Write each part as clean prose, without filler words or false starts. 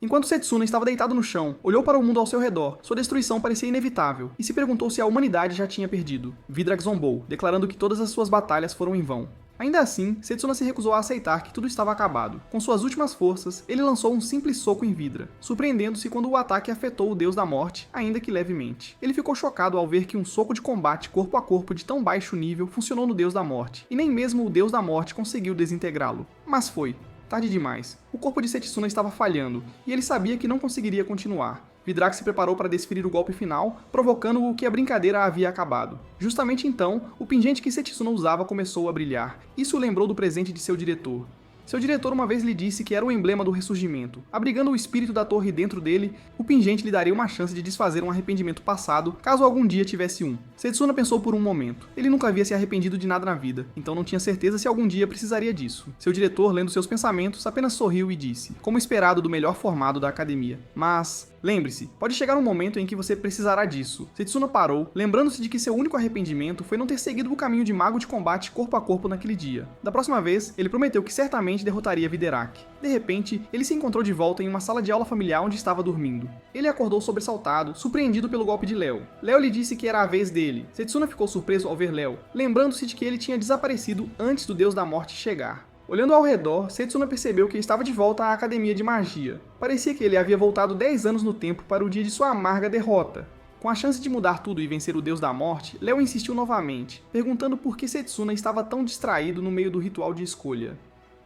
Enquanto Setsuna estava deitado no chão, olhou para o mundo ao seu redor, sua destruição parecia inevitável, e se perguntou se a humanidade já tinha perdido. Vidrax zombou, declarando que todas as suas batalhas foram em vão. Ainda assim, Setsuna se recusou a aceitar que tudo estava acabado. Com suas últimas forças, ele lançou um simples soco em Vidra, surpreendendo-se quando o ataque afetou o deus da morte, ainda que levemente. Ele ficou chocado ao ver que um soco de combate corpo a corpo de tão baixo nível funcionou no deus da morte, e nem mesmo o deus da morte conseguiu desintegrá-lo. Mas foi. Tarde demais. O corpo de Setsuna estava falhando, e ele sabia que não conseguiria continuar. Vidrax se preparou para desferir o golpe final, provocando-o que a brincadeira havia acabado. Justamente então, o pingente que Setsuna usava começou a brilhar. Isso o lembrou do presente de seu diretor. Seu diretor uma vez lhe disse que era o emblema do ressurgimento. Abrigando o espírito da torre dentro dele, o pingente lhe daria uma chance de desfazer um arrependimento passado, caso algum dia tivesse um. Setsuna pensou por um momento. Ele nunca havia se arrependido de nada na vida, então não tinha certeza se algum dia precisaria disso. Seu diretor, lendo seus pensamentos, apenas sorriu e disse, como esperado do melhor formado da academia. Mas... lembre-se, pode chegar um momento em que você precisará disso. Setsuna parou, lembrando-se de que seu único arrependimento foi não ter seguido o caminho de mago de combate corpo a corpo naquele dia. Da próxima vez, ele prometeu que certamente derrotaria Viderak. De repente, ele se encontrou de volta em uma sala de aula familiar onde estava dormindo. Ele acordou sobressaltado, surpreendido pelo golpe de Léo. Léo lhe disse que era a vez dele. Setsuna ficou surpreso ao ver Léo, lembrando-se de que ele tinha desaparecido antes do deus da morte chegar. Olhando ao redor, Setsuna percebeu que estava de volta à academia de magia. Parecia que ele havia voltado 10 anos no tempo para o dia de sua amarga derrota. Com a chance de mudar tudo e vencer o deus da morte, Léo insistiu novamente, perguntando por que Setsuna estava tão distraído no meio do ritual de escolha.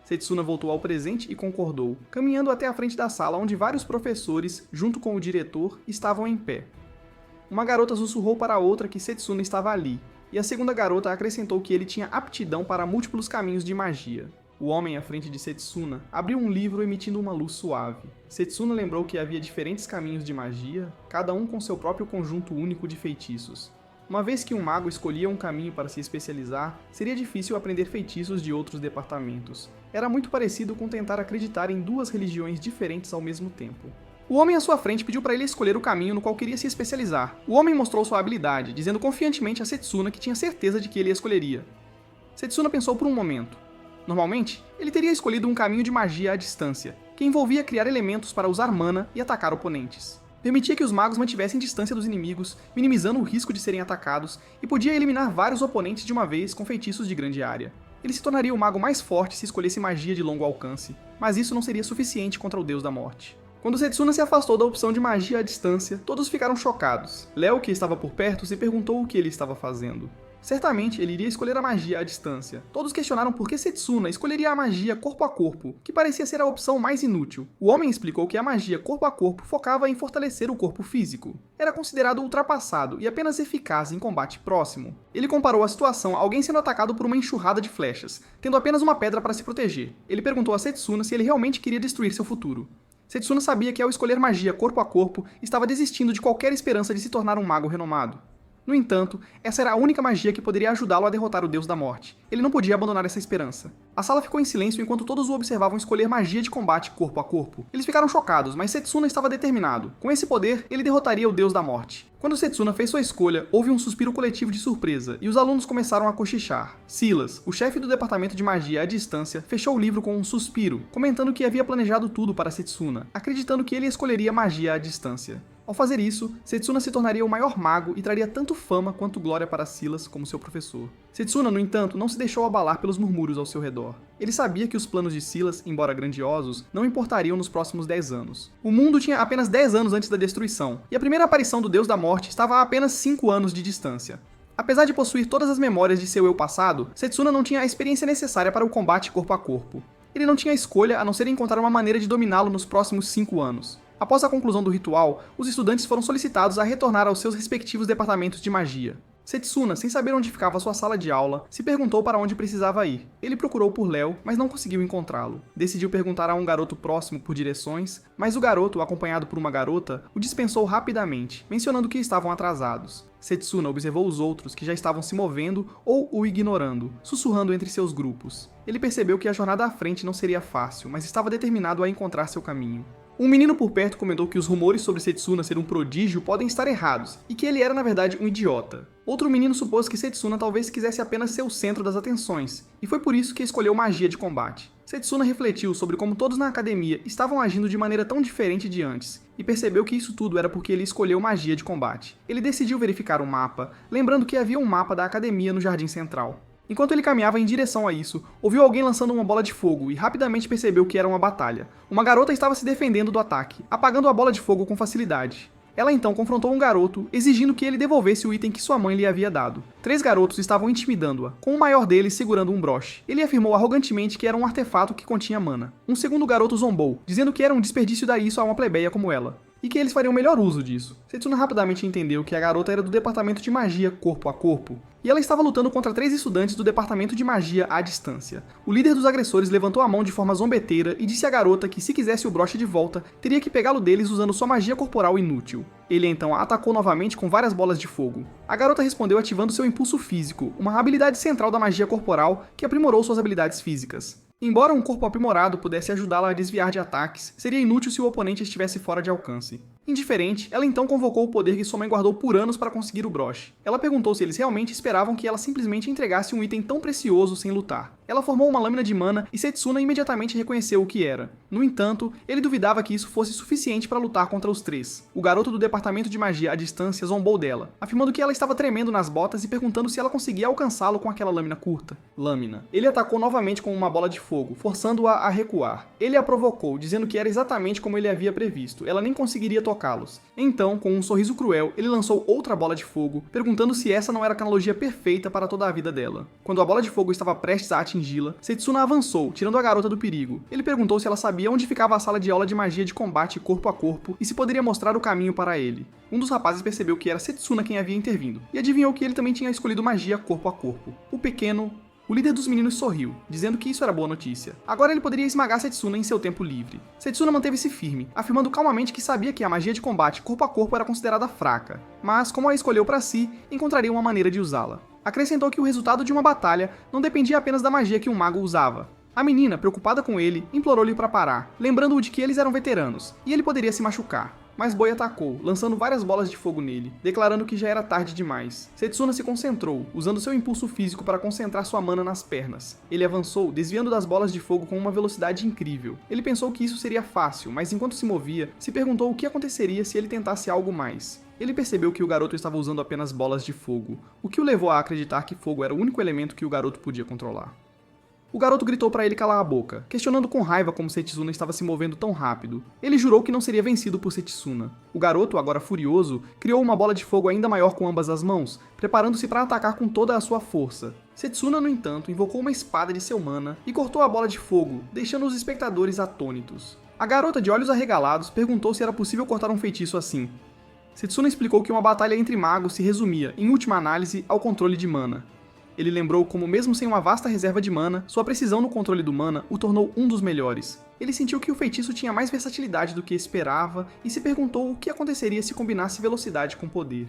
Setsuna voltou ao presente e concordou, caminhando até a frente da sala onde vários professores, junto com o diretor, estavam em pé. Uma garota sussurrou para a outra que Setsuna estava ali, e a segunda garota acrescentou que ele tinha aptidão para múltiplos caminhos de magia. O homem à frente de Setsuna abriu um livro emitindo uma luz suave. Setsuna lembrou que havia diferentes caminhos de magia, cada um com seu próprio conjunto único de feitiços. Uma vez que um mago escolhia um caminho para se especializar, seria difícil aprender feitiços de outros departamentos. Era muito parecido com tentar acreditar em duas religiões diferentes ao mesmo tempo. O homem à sua frente pediu para ele escolher o caminho no qual queria se especializar. O homem mostrou sua habilidade, dizendo confiantemente a Setsuna que tinha certeza de que ele a escolheria. Setsuna pensou por um momento. Normalmente, ele teria escolhido um caminho de magia à distância, que envolvia criar elementos para usar mana e atacar oponentes. Permitia que os magos mantivessem distância dos inimigos, minimizando o risco de serem atacados, e podia eliminar vários oponentes de uma vez com feitiços de grande área. Ele se tornaria o mago mais forte se escolhesse magia de longo alcance, mas isso não seria suficiente contra o deus da morte. Quando Setsuna se afastou da opção de magia à distância, todos ficaram chocados. Léo, que estava por perto, se perguntou o que ele estava fazendo. Certamente ele iria escolher a magia à distância. Todos questionaram por que Setsuna escolheria a magia corpo a corpo, que parecia ser a opção mais inútil. O homem explicou que a magia corpo a corpo focava em fortalecer o corpo físico. Era considerado ultrapassado e apenas eficaz em combate próximo. Ele comparou a situação a alguém sendo atacado por uma enxurrada de flechas, tendo apenas uma pedra para se proteger. Ele perguntou a Setsuna se ele realmente queria destruir seu futuro. Setsuna sabia que ao escolher magia corpo a corpo, estava desistindo de qualquer esperança de se tornar um mago renomado. No entanto, essa era a única magia que poderia ajudá-lo a derrotar o deus da morte. Ele não podia abandonar essa esperança. A sala ficou em silêncio enquanto todos o observavam escolher magia de combate corpo a corpo. Eles ficaram chocados, mas Setsuna estava determinado. Com esse poder, ele derrotaria o deus da morte. Quando Setsuna fez sua escolha, houve um suspiro coletivo de surpresa, e os alunos começaram a cochichar. Silas, o chefe do departamento de magia à distância, fechou o livro com um suspiro, comentando que havia planejado tudo para Setsuna, acreditando que ele escolheria magia à distância. Ao fazer isso, Setsuna se tornaria o maior mago e traria tanto fama quanto glória para Silas como seu professor. Setsuna, no entanto, não se deixou abalar pelos murmúrios ao seu redor. Ele sabia que os planos de Silas, embora grandiosos, não importariam nos próximos 10 anos. O mundo tinha apenas 10 anos antes da destruição, e a primeira aparição do Deus da Morte estava a apenas 5 anos de distância. Apesar de possuir todas as memórias de seu eu passado, Setsuna não tinha a experiência necessária para o combate corpo a corpo. Ele não tinha escolha a não ser encontrar uma maneira de dominá-lo nos próximos 5 anos. Após a conclusão do ritual, os estudantes foram solicitados a retornar aos seus respectivos departamentos de magia. Setsuna, sem saber onde ficava sua sala de aula, se perguntou para onde precisava ir. Ele procurou por Léo, mas não conseguiu encontrá-lo. Decidiu perguntar a um garoto próximo por direções, mas o garoto, acompanhado por uma garota, o dispensou rapidamente, mencionando que estavam atrasados. Setsuna observou os outros que já estavam se movendo ou o ignorando, sussurrando entre seus grupos. Ele percebeu que a jornada à frente não seria fácil, mas estava determinado a encontrar seu caminho. Um menino por perto comentou que os rumores sobre Setsuna ser um prodígio podem estar errados, e que ele era na verdade um idiota. Outro menino supôs que Setsuna talvez quisesse apenas ser o centro das atenções, e foi por isso que escolheu magia de combate. Setsuna refletiu sobre como todos na academia estavam agindo de maneira tão diferente de antes, e percebeu que isso tudo era porque ele escolheu magia de combate. Ele decidiu verificar o mapa, lembrando que havia um mapa da academia no jardim central. Enquanto ele caminhava em direção a isso, ouviu alguém lançando uma bola de fogo e rapidamente percebeu que era uma batalha. Uma garota estava se defendendo do ataque, apagando a bola de fogo com facilidade. Ela então confrontou um garoto, exigindo que ele devolvesse o item que sua mãe lhe havia dado. 3 garotos estavam intimidando-a, com o maior deles segurando um broche. Ele afirmou arrogantemente que era um artefato que continha mana. Um segundo garoto zombou, dizendo que era um desperdício dar isso a uma plebeia como ela, e que eles fariam melhor uso disso. Setsuna rapidamente entendeu que a garota era do departamento de magia corpo a corpo, e ela estava lutando contra 3 estudantes do departamento de magia à distância. O líder dos agressores levantou a mão de forma zombeteira e disse à garota que se quisesse o broche de volta, teria que pegá-lo deles usando sua magia corporal inútil. Ele então a atacou novamente com várias bolas de fogo. A garota respondeu ativando seu impulso físico, uma habilidade central da magia corporal que aprimorou suas habilidades físicas. Embora um corpo aprimorado pudesse ajudá-la a desviar de ataques, seria inútil se o oponente estivesse fora de alcance. Indiferente, ela então convocou o poder que sua mãe guardou por anos para conseguir o broche. Ela perguntou se eles realmente esperavam que ela simplesmente entregasse um item tão precioso sem lutar. Ela formou uma lâmina de mana e Setsuna imediatamente reconheceu o que era. No entanto, ele duvidava que isso fosse suficiente para lutar contra os 3. O garoto do departamento de magia à distância zombou dela, afirmando que ela estava tremendo nas botas e perguntando se ela conseguia alcançá-lo com aquela lâmina curta. Lâmina. Ele atacou novamente com uma bola de fogo, forçando-a a recuar. Ele a provocou, dizendo que era exatamente como ele havia previsto, ela nem conseguiria tocá-los. Então, com um sorriso cruel, ele lançou outra bola de fogo, perguntando se essa não era a analogia perfeita para toda a vida dela. Quando a bola de fogo estava prestes a atingi-la, Setsuna avançou, tirando a garota do perigo. Ele perguntou se ela sabia onde ficava a sala de aula de magia de combate corpo a corpo e se poderia mostrar o caminho para ele. Um dos rapazes percebeu que era Setsuna quem havia intervindo, e adivinhou que ele também tinha escolhido magia corpo a corpo. O líder dos meninos sorriu, dizendo que isso era boa notícia. Agora ele poderia esmagar Setsuna em seu tempo livre. Setsuna manteve-se firme, afirmando calmamente que sabia que a magia de combate corpo a corpo era considerada fraca, mas como a escolheu para si, encontraria uma maneira de usá-la. Acrescentou que o resultado de uma batalha não dependia apenas da magia que um mago usava. A menina, preocupada com ele, implorou-lhe para parar, lembrando-o de que eles eram veteranos, e ele poderia se machucar. Mas Boi atacou, lançando várias bolas de fogo nele, declarando que já era tarde demais. Setsuna se concentrou, usando seu impulso físico para concentrar sua mana nas pernas. Ele avançou, desviando das bolas de fogo com uma velocidade incrível. Ele pensou que isso seria fácil, mas enquanto se movia, se perguntou o que aconteceria se ele tentasse algo mais. Ele percebeu que o garoto estava usando apenas bolas de fogo, o que o levou a acreditar que fogo era o único elemento que o garoto podia controlar. O garoto gritou para ele calar a boca, questionando com raiva como Setsuna estava se movendo tão rápido. Ele jurou que não seria vencido por Setsuna. O garoto, agora furioso, criou uma bola de fogo ainda maior com ambas as mãos, preparando-se para atacar com toda a sua força. Setsuna, no entanto, invocou uma espada de seu mana e cortou a bola de fogo, deixando os espectadores atônitos. A garota, de olhos arregalados, perguntou se era possível cortar um feitiço assim. Setsuna explicou que uma batalha entre magos se resumia, em última análise, ao controle de mana. Ele lembrou como, mesmo sem uma vasta reserva de mana, sua precisão no controle do mana o tornou um dos melhores. Ele sentiu que o feitiço tinha mais versatilidade do que esperava e se perguntou o que aconteceria se combinasse velocidade com poder.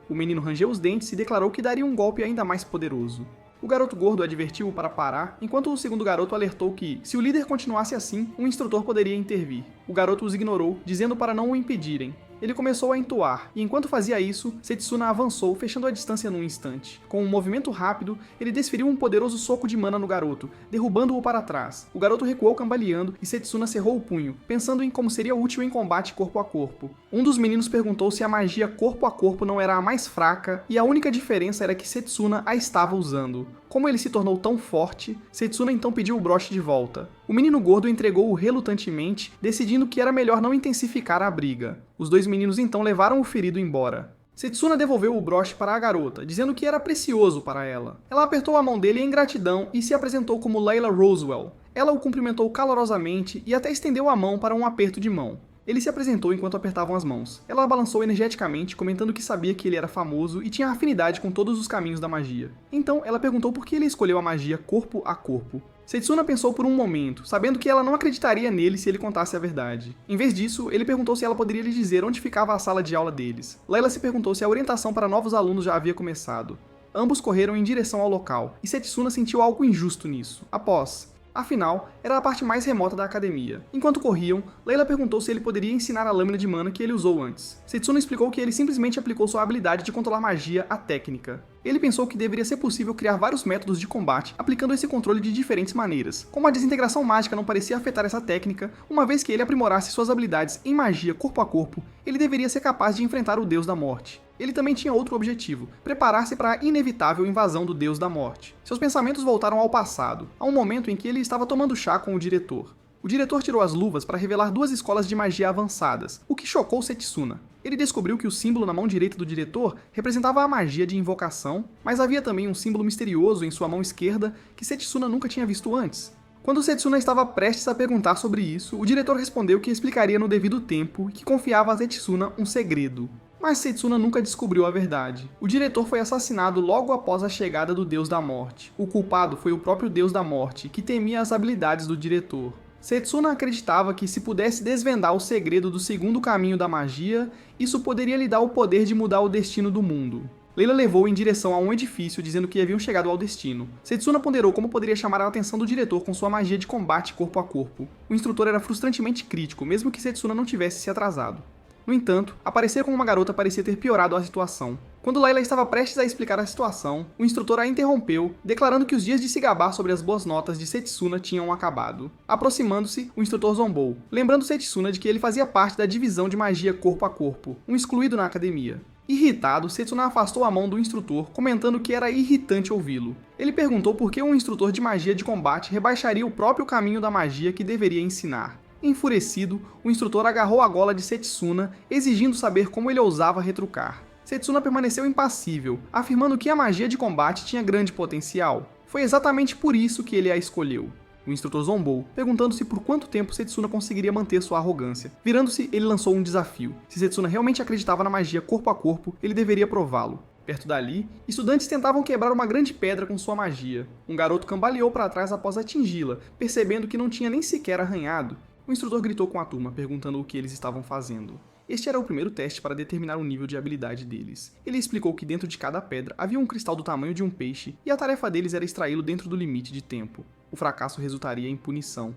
O menino rangeu os dentes e declarou que daria um golpe ainda mais poderoso. O garoto gordo advertiu-o para parar, enquanto o segundo garoto alertou que, se o líder continuasse assim, um instrutor poderia intervir. O garoto os ignorou, dizendo para não o impedirem. Ele começou a entoar, e enquanto fazia isso, Setsuna avançou, fechando a distância num instante. Com um movimento rápido, ele desferiu um poderoso soco de mana no garoto, derrubando-o para trás. O garoto recuou cambaleando e Setsuna cerrou o punho, pensando em como seria útil em combate corpo a corpo. Um dos meninos perguntou se a magia corpo a corpo não era a mais fraca, e a única diferença era que Setsuna a estava usando. Como ele se tornou tão forte, Setsuna então pediu o broche de volta. O menino gordo entregou-o relutantemente, decidindo que era melhor não intensificar a briga. Os 2 meninos então levaram o ferido embora. Setsuna devolveu o broche para a garota, dizendo que era precioso para ela. Ela apertou a mão dele em gratidão e se apresentou como Layla Rosewell. Ela o cumprimentou calorosamente e até estendeu a mão para um aperto de mão. Ele se apresentou enquanto apertavam as mãos. Ela balançou energeticamente, comentando que sabia que ele era famoso e tinha afinidade com todos os caminhos da magia. Então, ela perguntou por que ele escolheu a magia corpo a corpo. Setsuna pensou por um momento, sabendo que ela não acreditaria nele se ele contasse a verdade. Em vez disso, ele perguntou se ela poderia lhe dizer onde ficava a sala de aula deles. Layla se perguntou se a orientação para novos alunos já havia começado. Ambos correram em direção ao local, e Setsuna sentiu algo injusto nisso. Após Afinal, era a parte mais remota da academia. Enquanto corriam, Layla perguntou se ele poderia ensinar a lâmina de mana que ele usou antes. Setsuna explicou que ele simplesmente aplicou sua habilidade de controlar magia à técnica. Ele pensou que deveria ser possível criar vários métodos de combate aplicando esse controle de diferentes maneiras. Como a desintegração mágica não parecia afetar essa técnica, uma vez que ele aprimorasse suas habilidades em magia corpo a corpo, ele deveria ser capaz de enfrentar o Deus da Morte. Ele também tinha outro objetivo, preparar-se para a inevitável invasão do Deus da Morte. Seus pensamentos voltaram ao passado, a um momento em que ele estava tomando chá com o diretor. O diretor tirou as luvas para revelar 2 escolas de magia avançadas, o que chocou Setsuna. Ele descobriu que o símbolo na mão direita do diretor representava a magia de invocação, mas havia também um símbolo misterioso em sua mão esquerda que Setsuna nunca tinha visto antes. Quando Setsuna estava prestes a perguntar sobre isso, o diretor respondeu que explicaria no devido tempo e que confiava a Setsuna um segredo. Mas Setsuna nunca descobriu a verdade. O diretor foi assassinado logo após a chegada do Deus da Morte. O culpado foi o próprio Deus da Morte, que temia as habilidades do diretor. Setsuna acreditava que se pudesse desvendar o segredo do segundo caminho da magia, isso poderia lhe dar o poder de mudar o destino do mundo. Layla levou-o em direção a um edifício, dizendo que haviam chegado ao destino. Setsuna ponderou como poderia chamar a atenção do diretor com sua magia de combate corpo a corpo. O instrutor era frustrantemente crítico, mesmo que Setsuna não tivesse se atrasado. No entanto, aparecer com uma garota parecia ter piorado a situação. Quando Layla estava prestes a explicar a situação, o instrutor a interrompeu, declarando que os dias de se gabar sobre as boas notas de Setsuna tinham acabado. Aproximando-se, o instrutor zombou, lembrando Setsuna de que ele fazia parte da divisão de magia corpo a corpo, um excluído na academia. Irritado, Setsuna afastou a mão do instrutor, comentando que era irritante ouvi-lo. Ele perguntou por que um instrutor de magia de combate rebaixaria o próprio caminho da magia que deveria ensinar. Enfurecido, o instrutor agarrou a gola de Setsuna, exigindo saber como ele ousava retrucar. Setsuna permaneceu impassível, afirmando que a magia de combate tinha grande potencial. Foi exatamente por isso que ele a escolheu. O instrutor zombou, perguntando-se por quanto tempo Setsuna conseguiria manter sua arrogância. Virando-se, ele lançou um desafio. Se Setsuna realmente acreditava na magia corpo a corpo, ele deveria prová-lo. Perto dali, estudantes tentavam quebrar uma grande pedra com sua magia. Um garoto cambaleou para trás após atingi-la, percebendo que não tinha nem sequer arranhado. O instrutor gritou com a turma, perguntando o que eles estavam fazendo. Este era o primeiro teste para determinar o nível de habilidade deles. Ele explicou que dentro de cada pedra havia um cristal do tamanho de um peixe, e a tarefa deles era extraí-lo dentro do limite de tempo. O fracasso resultaria em punição.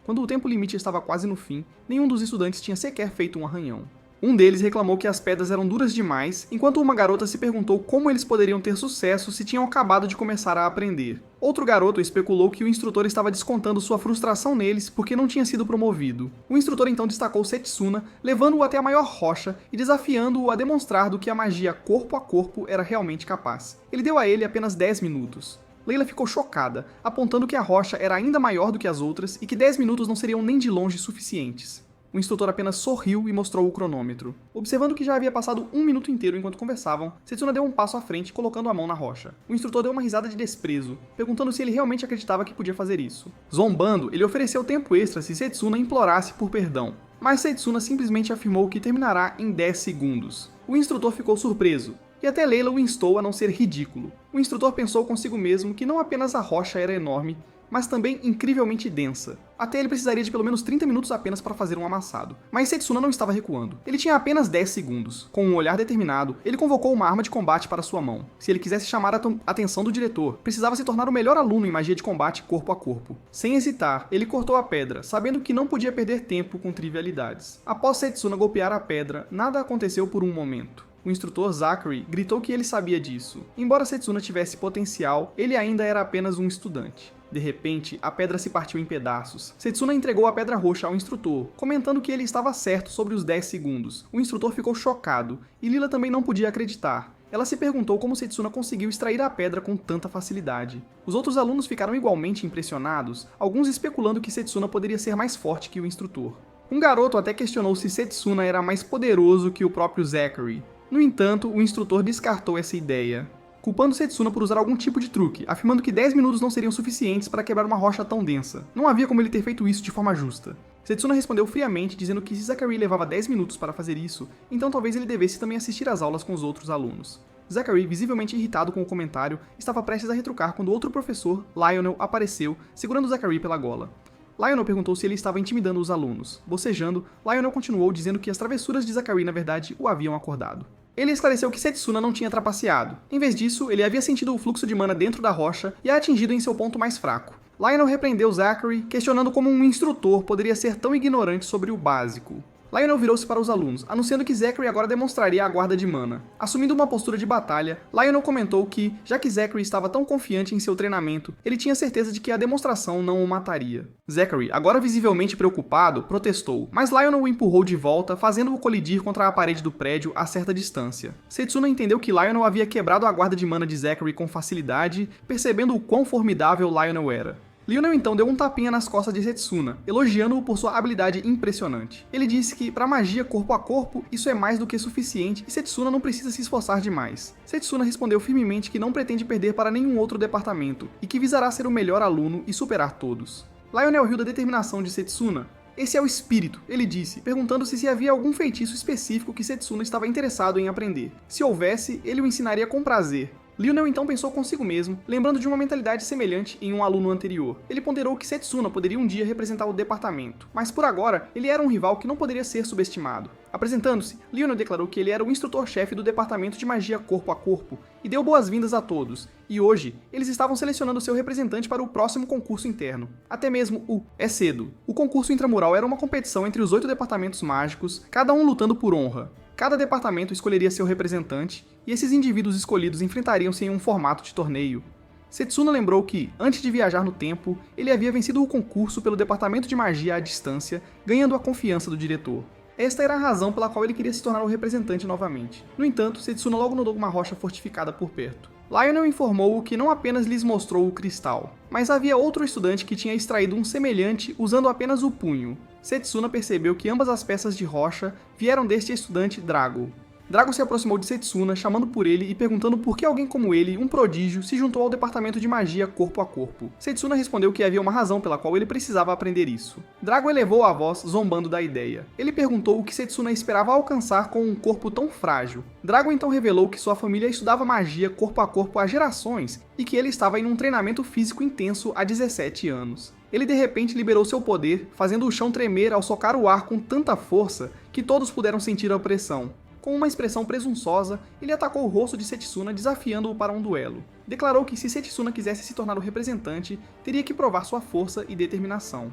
Quando o tempo limite estava quase no fim, nenhum dos estudantes tinha sequer feito um arranhão. Um deles reclamou que as pedras eram duras demais, enquanto uma garota se perguntou como eles poderiam ter sucesso se tinham acabado de começar a aprender. Outro garoto especulou que o instrutor estava descontando sua frustração neles porque não tinha sido promovido. O instrutor então destacou Setsuna, levando-o até a maior rocha e desafiando-o a demonstrar do que a magia corpo a corpo era realmente capaz. Ele deu a ele apenas 10 minutos. Layla ficou chocada, apontando que a rocha era ainda maior do que as outras e que 10 minutos não seriam nem de longe suficientes. O instrutor apenas sorriu e mostrou o cronômetro. Observando que já havia passado 1 minuto inteiro enquanto conversavam, Setsuna deu um passo à frente, colocando a mão na rocha. O instrutor deu uma risada de desprezo, perguntando se ele realmente acreditava que podia fazer isso. Zombando, ele ofereceu tempo extra se Setsuna implorasse por perdão, mas Setsuna simplesmente afirmou que terminará em 10 segundos. O instrutor ficou surpreso, e até Layla o instou a não ser ridículo. O instrutor pensou consigo mesmo que não apenas a rocha era enorme, mas também incrivelmente densa. Até ele precisaria de pelo menos 30 minutos apenas para fazer um amassado. Mas Setsuna não estava recuando. Ele tinha apenas 10 segundos. Com um olhar determinado, ele convocou uma arma de combate para sua mão. Se ele quisesse chamar a atenção do diretor, precisava se tornar o melhor aluno em magia de combate corpo a corpo. Sem hesitar, ele cortou a pedra, sabendo que não podia perder tempo com trivialidades. Após Setsuna golpear a pedra, nada aconteceu por um momento. O instrutor Zachary gritou que ele sabia disso. Embora Setsuna tivesse potencial, ele ainda era apenas um estudante. De repente, a pedra se partiu em pedaços. Setsuna entregou a pedra roxa ao instrutor, comentando que ele estava certo sobre os 10 segundos. O instrutor ficou chocado, e Lila também não podia acreditar. Ela se perguntou como Setsuna conseguiu extrair a pedra com tanta facilidade. Os outros alunos ficaram igualmente impressionados, alguns especulando que Setsuna poderia ser mais forte que o instrutor. Um garoto até questionou se Setsuna era mais poderoso que o próprio Zachary. No entanto, o instrutor descartou essa ideia, culpando Setsuna por usar algum tipo de truque, afirmando que 10 minutos não seriam suficientes para quebrar uma rocha tão densa. Não havia como ele ter feito isso de forma justa. Setsuna respondeu friamente, dizendo que se Zachary levava 10 minutos para fazer isso, então talvez ele devesse também assistir às aulas com os outros alunos. Zachary, visivelmente irritado com o comentário, estava prestes a retrucar quando outro professor, Lionel, apareceu, segurando Zachary pela gola. Lionel perguntou se ele estava intimidando os alunos. Bocejando, Lionel continuou dizendo que as travessuras de Zachary na verdade o haviam acordado. Ele esclareceu que Setsuna não tinha trapaceado. Em vez disso, ele havia sentido o fluxo de mana dentro da rocha e a atingido em seu ponto mais fraco. Lionel repreendeu Zachary, questionando como um instrutor poderia ser tão ignorante sobre o básico. Lionel virou-se para os alunos, anunciando que Zachary agora demonstraria a guarda de mana. Assumindo uma postura de batalha, Lionel comentou que, já que Zachary estava tão confiante em seu treinamento, ele tinha certeza de que a demonstração não o mataria. Zachary, agora visivelmente preocupado, protestou, mas Lionel o empurrou de volta, fazendo-o colidir contra a parede do prédio a certa distância. Setsuna entendeu que Lionel havia quebrado a guarda de mana de Zachary com facilidade, percebendo o quão formidável Lionel era. Lionel então deu um tapinha nas costas de Setsuna, elogiando-o por sua habilidade impressionante. Ele disse que, para magia corpo a corpo, isso é mais do que suficiente e Setsuna não precisa se esforçar demais. Setsuna respondeu firmemente que não pretende perder para nenhum outro departamento e que visará ser o melhor aluno e superar todos. Lionel riu da determinação de Setsuna. Esse é o espírito, ele disse, perguntando-se se havia algum feitiço específico que Setsuna estava interessado em aprender. Se houvesse, ele o ensinaria com prazer. Lionel então pensou consigo mesmo, lembrando de uma mentalidade semelhante em um aluno anterior. Ele ponderou que Setsuna poderia um dia representar o departamento, mas por agora, ele era um rival que não poderia ser subestimado. Apresentando-se, Lionel declarou que ele era o instrutor-chefe do departamento de magia corpo a corpo, e deu boas-vindas a todos, e hoje, eles estavam selecionando seu representante para o próximo concurso interno. Até mesmo o É Cedo. O concurso intramural era uma competição entre os 8 departamentos mágicos, cada um lutando por honra. Cada departamento escolheria seu representante, e esses indivíduos escolhidos enfrentariam-se em um formato de torneio. Setsuna lembrou que, antes de viajar no tempo, ele havia vencido o concurso pelo departamento de magia à distância, ganhando a confiança do diretor. Esta era a razão pela qual ele queria se tornar o representante novamente. No entanto, Setsuna logo notou uma rocha fortificada por perto. Lionel informou-o que não apenas lhes mostrou o cristal, mas havia outro estudante que tinha extraído um semelhante usando apenas o punho. Setsuna percebeu que ambas as peças de rocha vieram deste estudante Drago. Drago se aproximou de Setsuna, chamando por ele e perguntando por que alguém como ele, um prodígio, se juntou ao departamento de magia corpo a corpo. Setsuna respondeu que havia uma razão pela qual ele precisava aprender isso. Drago elevou a voz, zombando da ideia. Ele perguntou o que Setsuna esperava alcançar com um corpo tão frágil. Drago então revelou que sua família estudava magia corpo a corpo há gerações e que ele estava em um treinamento físico intenso há 17 anos. Ele de repente liberou seu poder, fazendo o chão tremer ao socar o ar com tanta força que todos puderam sentir a opressão. Com uma expressão presunçosa, ele atacou o rosto de Setsuna, desafiando-o para um duelo. Declarou que se Setsuna quisesse se tornar o representante, teria que provar sua força e determinação.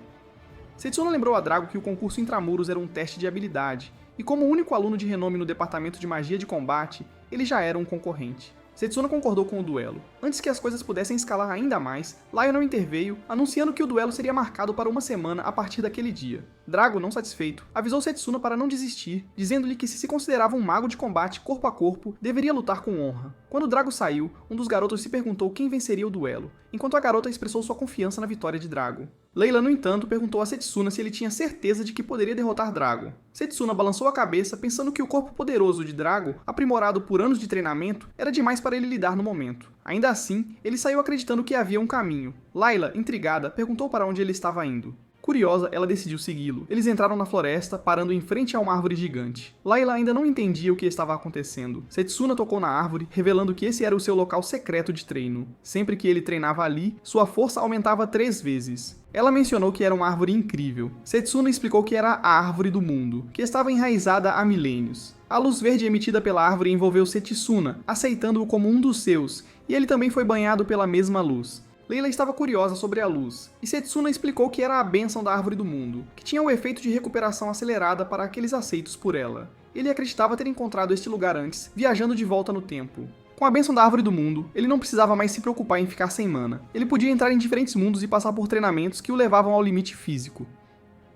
Setsuna lembrou a Drago que o concurso intramuros era um teste de habilidade, e como único aluno de renome no departamento de magia de combate, ele já era um concorrente. Setsuna concordou com o duelo. Antes que as coisas pudessem escalar ainda mais, Lionel interveio, anunciando que o duelo seria marcado para uma semana a partir daquele dia. Drago, não satisfeito, avisou Setsuna para não desistir, dizendo-lhe que se considerava um mago de combate corpo a corpo, deveria lutar com honra. Quando Drago saiu, um dos garotos se perguntou quem venceria o duelo, enquanto a garota expressou sua confiança na vitória de Drago. Layla, no entanto, perguntou a Setsuna se ele tinha certeza de que poderia derrotar Drago. Setsuna balançou a cabeça, pensando que o corpo poderoso de Drago, aprimorado por anos de treinamento, era demais para ele lidar no momento. Ainda assim, ele saiu acreditando que havia um caminho. Layla, intrigada, perguntou para onde ele estava indo. Curiosa, ela decidiu segui-lo. Eles entraram na floresta, parando em frente a uma árvore gigante. Layla ainda não entendia o que estava acontecendo. Setsuna tocou na árvore, revelando que esse era o seu local secreto de treino. Sempre que ele treinava ali, sua força aumentava 3 vezes. Ela mencionou que era uma árvore incrível. Setsuna explicou que era a árvore do mundo, que estava enraizada há milênios. A luz verde emitida pela árvore envolveu Setsuna, aceitando-o como um dos seus, e ele também foi banhado pela mesma luz. Layla estava curiosa sobre a luz, e Setsuna explicou que era a bênção da árvore do mundo, que tinha o efeito de recuperação acelerada para aqueles aceitos por ela. Ele acreditava ter encontrado este lugar antes, viajando de volta no tempo. Com a bênção da árvore do mundo, ele não precisava mais se preocupar em ficar sem mana. Ele podia entrar em diferentes mundos e passar por treinamentos que o levavam ao limite físico.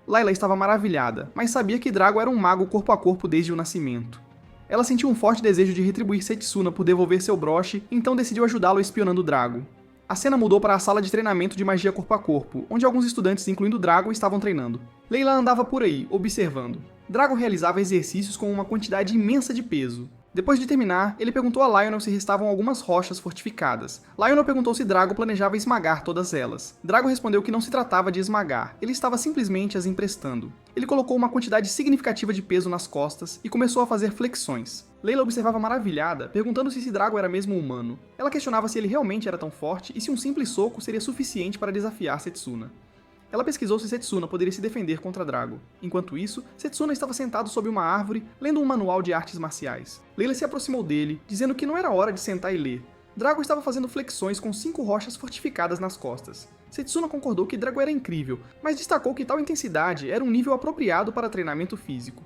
Layla estava maravilhada, mas sabia que Drago era um mago corpo a corpo desde o nascimento. Ela sentiu um forte desejo de retribuir Setsuna por devolver seu broche, então decidiu ajudá-lo espionando Drago. A cena mudou para a sala de treinamento de magia corpo a corpo, onde alguns estudantes, incluindo Drago, estavam treinando. Layla andava por aí, observando. Drago realizava exercícios com uma quantidade imensa de peso. Depois de terminar, ele perguntou a Lionel se restavam algumas rochas fortificadas. Lionel perguntou se Drago planejava esmagar todas elas. Drago respondeu que não se tratava de esmagar, ele estava simplesmente as emprestando. Ele colocou uma quantidade significativa de peso nas costas e começou a fazer flexões. Layla observava maravilhada, perguntando-se se Drago era mesmo humano. Ela questionava se ele realmente era tão forte e se um simples soco seria suficiente para desafiar Setsuna. Ela pesquisou se Setsuna poderia se defender contra Drago. Enquanto isso, Setsuna estava sentado sob uma árvore, lendo um manual de artes marciais. Layla se aproximou dele, dizendo que não era hora de sentar e ler. Drago estava fazendo flexões com 5 rochas fortificadas nas costas. Setsuna concordou que Drago era incrível, mas destacou que tal intensidade era um nível apropriado para treinamento físico.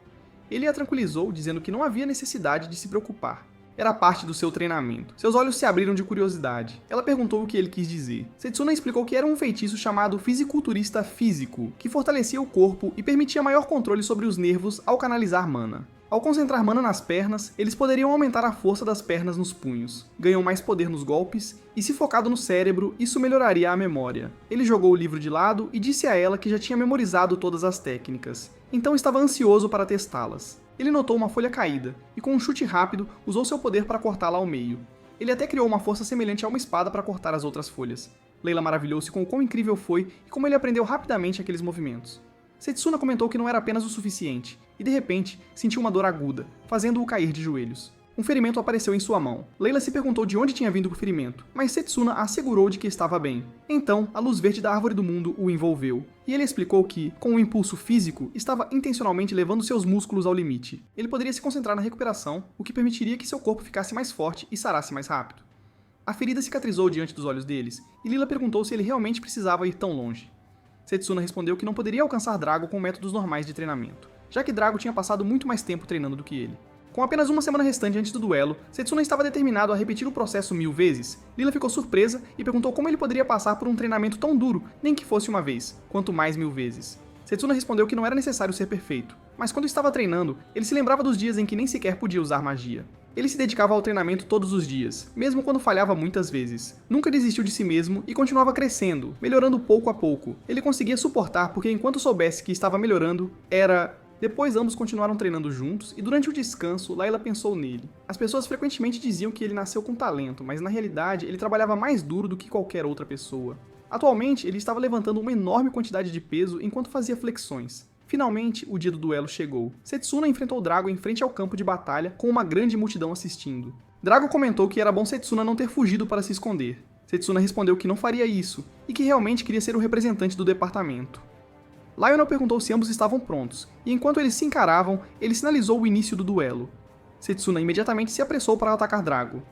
Ele a tranquilizou, dizendo que não havia necessidade de se preocupar. Era parte do seu treinamento. Seus olhos se abriram de curiosidade. Ela perguntou o que ele quis dizer. Setsuna explicou que era um feitiço chamado fisiculturista físico, que fortalecia o corpo e permitia maior controle sobre os nervos ao canalizar mana. Ao concentrar mana nas pernas, eles poderiam aumentar a força das pernas nos punhos, ganham mais poder nos golpes, e se focado no cérebro, isso melhoraria a memória. Ele jogou o livro de lado e disse a ela que já tinha memorizado todas as técnicas, então estava ansioso para testá-las. Ele notou uma folha caída, e com um chute rápido, usou seu poder para cortá-la ao meio. Ele até criou uma força semelhante a uma espada para cortar as outras folhas. Layla maravilhou-se com o quão incrível foi e como ele aprendeu rapidamente aqueles movimentos. Setsuna comentou que não era apenas o suficiente, e de repente, sentiu uma dor aguda, fazendo-o cair de joelhos. Um ferimento apareceu em sua mão. Layla se perguntou de onde tinha vindo o ferimento, mas Setsuna a assegurou de que estava bem. Então, a luz verde da Árvore do Mundo o envolveu, e ele explicou que, com um impulso físico, estava intencionalmente levando seus músculos ao limite. Ele poderia se concentrar na recuperação, o que permitiria que seu corpo ficasse mais forte e sarasse mais rápido. A ferida cicatrizou diante dos olhos deles, e Lila perguntou se ele realmente precisava ir tão longe. Setsuna respondeu que não poderia alcançar Drago com métodos normais de treinamento, já que Drago tinha passado muito mais tempo treinando do que ele. Com apenas uma semana restante antes do duelo, Setsuna estava determinado a repetir o processo 1000 vezes. Lila ficou surpresa e perguntou como ele poderia passar por um treinamento tão duro, nem que fosse uma vez, quanto mais 1000 vezes. Setsuna respondeu que não era necessário ser perfeito, mas quando estava treinando, ele se lembrava dos dias em que nem sequer podia usar magia. Ele se dedicava ao treinamento todos os dias, mesmo quando falhava muitas vezes. Nunca desistiu de si mesmo e continuava crescendo, melhorando pouco a pouco. Ele conseguia suportar porque enquanto soubesse que estava melhorando, era... Depois ambos continuaram treinando juntos e durante o descanso, Layla pensou nele. As pessoas frequentemente diziam que ele nasceu com talento, mas na realidade ele trabalhava mais duro do que qualquer outra pessoa. Atualmente, ele estava levantando uma enorme quantidade de peso enquanto fazia flexões. Finalmente, o dia do duelo chegou. Setsuna enfrentou Drago em frente ao campo de batalha, com uma grande multidão assistindo. Drago comentou que era bom Setsuna não ter fugido para se esconder. Setsuna respondeu que não faria isso, e que realmente queria ser o representante do departamento. Lionel perguntou se ambos estavam prontos, e enquanto eles se encaravam, ele sinalizou o início do duelo. Setsuna imediatamente se apressou para atacar Drago.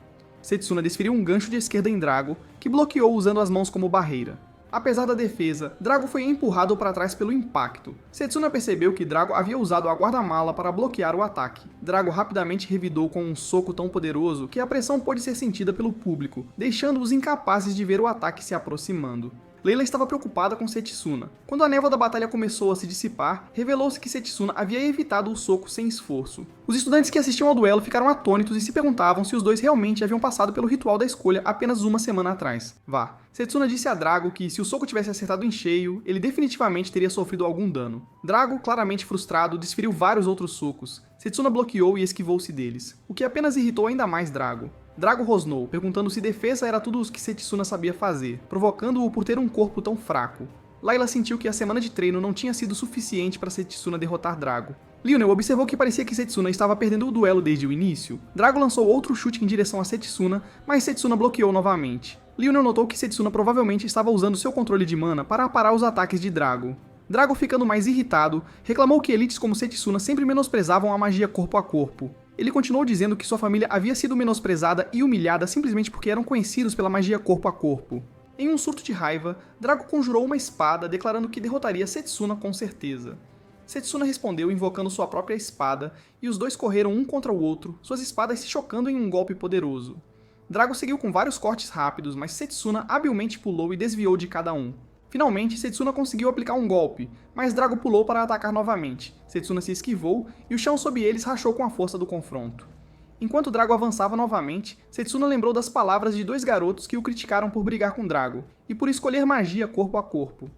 Setsuna desferiu um gancho de esquerda em Drago, que bloqueou usando as mãos como barreira. Apesar da defesa, Drago foi empurrado para trás pelo impacto. Setsuna percebeu que Drago havia usado a guarda-mala para bloquear o ataque. Drago rapidamente revidou com um soco tão poderoso que a pressão pôde ser sentida pelo público, deixando-os incapazes de ver o ataque se aproximando. Layla estava preocupada com Setsuna. Quando a névoa da batalha começou a se dissipar, revelou-se que Setsuna havia evitado o soco sem esforço. Os estudantes que assistiam ao duelo ficaram atônitos e se perguntavam se os dois realmente haviam passado pelo ritual da escolha apenas uma semana atrás. Setsuna disse a Drago que se o soco tivesse acertado em cheio, ele definitivamente teria sofrido algum dano. Drago, claramente frustrado, desferiu vários outros socos. Setsuna bloqueou e esquivou-se deles, o que apenas irritou ainda mais Drago. Drago rosnou, perguntando se defesa era tudo o que Setsuna sabia fazer, provocando-o por ter um corpo tão fraco. Layla sentiu que a semana de treino não tinha sido suficiente para Setsuna derrotar Drago. Lionel observou que parecia que Setsuna estava perdendo o duelo desde o início. Drago lançou outro chute em direção a Setsuna, mas Setsuna bloqueou novamente. Lionel notou que Setsuna provavelmente estava usando seu controle de mana para parar os ataques de Drago. Drago, ficando mais irritado, reclamou que elites como Setsuna sempre menosprezavam a magia corpo a corpo. Ele continuou dizendo que sua família havia sido menosprezada e humilhada simplesmente porque eram conhecidos pela magia corpo a corpo. Em um surto de raiva, Drago conjurou uma espada, declarando que derrotaria Setsuna com certeza. Setsuna respondeu invocando sua própria espada, e os dois correram um contra o outro, suas espadas se chocando em um golpe poderoso. Drago seguiu com vários cortes rápidos, mas Setsuna habilmente pulou e desviou de cada um. Finalmente, Setsuna conseguiu aplicar um golpe, mas Drago pulou para atacar novamente. Setsuna se esquivou e o chão sob eles rachou com a força do confronto. Enquanto Drago avançava novamente, Setsuna lembrou das palavras de dois garotos que o criticaram por brigar com Drago, e por escolher magia corpo a corpo.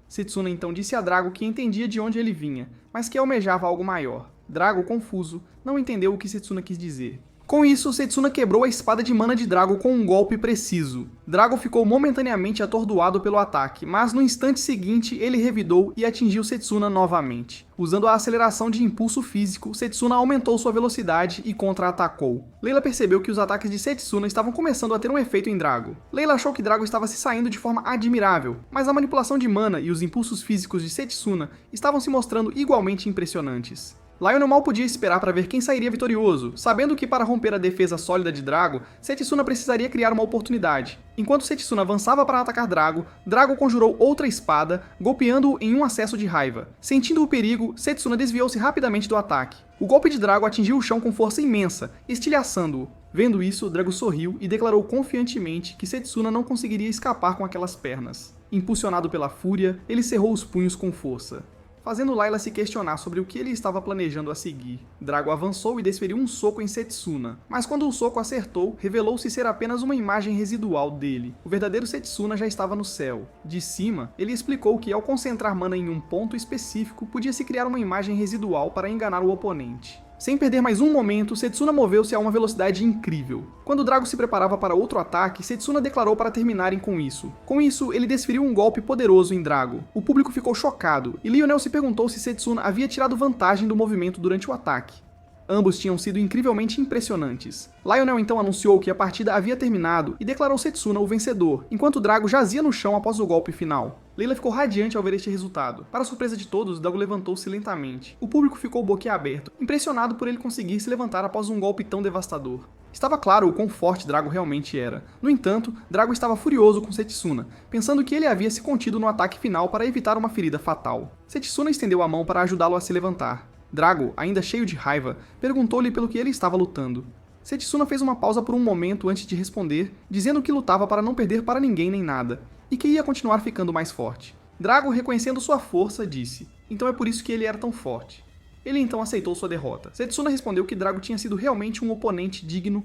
Setsuna então disse a Drago que entendia de onde ele vinha, mas que almejava algo maior. Drago, confuso, não entendeu o que Setsuna quis dizer. Com isso, Setsuna quebrou a espada de mana de Drago com um golpe preciso. Drago ficou momentaneamente atordoado pelo ataque, mas no instante seguinte ele revidou e atingiu Setsuna novamente. Usando a aceleração de impulso físico, Setsuna aumentou sua velocidade e contra-atacou. Layla percebeu que os ataques de Setsuna estavam começando a ter um efeito em Drago. Layla achou que Drago estava se saindo de forma admirável, mas a manipulação de mana e os impulsos físicos de Setsuna estavam se mostrando igualmente impressionantes. Lionel mal podia esperar para ver quem sairia vitorioso, sabendo que para romper a defesa sólida de Drago, Setsuna precisaria criar uma oportunidade. Enquanto Setsuna avançava para atacar Drago, Drago conjurou outra espada, golpeando-o em um acesso de raiva. Sentindo o perigo, Setsuna desviou-se rapidamente do ataque. O golpe de Drago atingiu o chão com força imensa, estilhaçando-o. Vendo isso, Drago sorriu e declarou confiantemente que Setsuna não conseguiria escapar com aquelas pernas. Impulsionado pela fúria, ele cerrou os punhos com força, fazendo Layla se questionar sobre o que ele estava planejando a seguir. Drago avançou e desferiu um soco em Setsuna, mas quando o soco acertou, revelou-se ser apenas uma imagem residual dele. O verdadeiro Setsuna já estava no céu. De cima, ele explicou que ao concentrar mana em um ponto específico, podia-se criar uma imagem residual para enganar o oponente. Sem perder mais um momento, Setsuna moveu-se a uma velocidade incrível. Quando Drago se preparava para outro ataque, Setsuna declarou para terminarem com isso. Com isso, ele desferiu um golpe poderoso em Drago. O público ficou chocado, e Lionel se perguntou se Setsuna havia tirado vantagem do movimento durante o ataque. Ambos tinham sido incrivelmente impressionantes. Lionel então anunciou que a partida havia terminado e declarou Setsuna o vencedor, enquanto Drago jazia no chão após o golpe final. Layla ficou radiante ao ver este resultado. Para surpresa de todos, Drago levantou-se lentamente. O público ficou boquiaberto, impressionado por ele conseguir se levantar após um golpe tão devastador. Estava claro o quão forte Drago realmente era. No entanto, Drago estava furioso com Setsuna, pensando que ele havia se contido no ataque final para evitar uma ferida fatal. Setsuna estendeu a mão para ajudá-lo a se levantar. Drago, ainda cheio de raiva, perguntou-lhe pelo que ele estava lutando. Setsuna fez uma pausa por um momento antes de responder, dizendo que lutava para não perder para ninguém nem nada, e que ia continuar ficando mais forte. Drago, reconhecendo sua força, disse: "Então é por isso que ele era tão forte." Ele então aceitou sua derrota. Setsuna respondeu que Drago tinha sido realmente um oponente digno,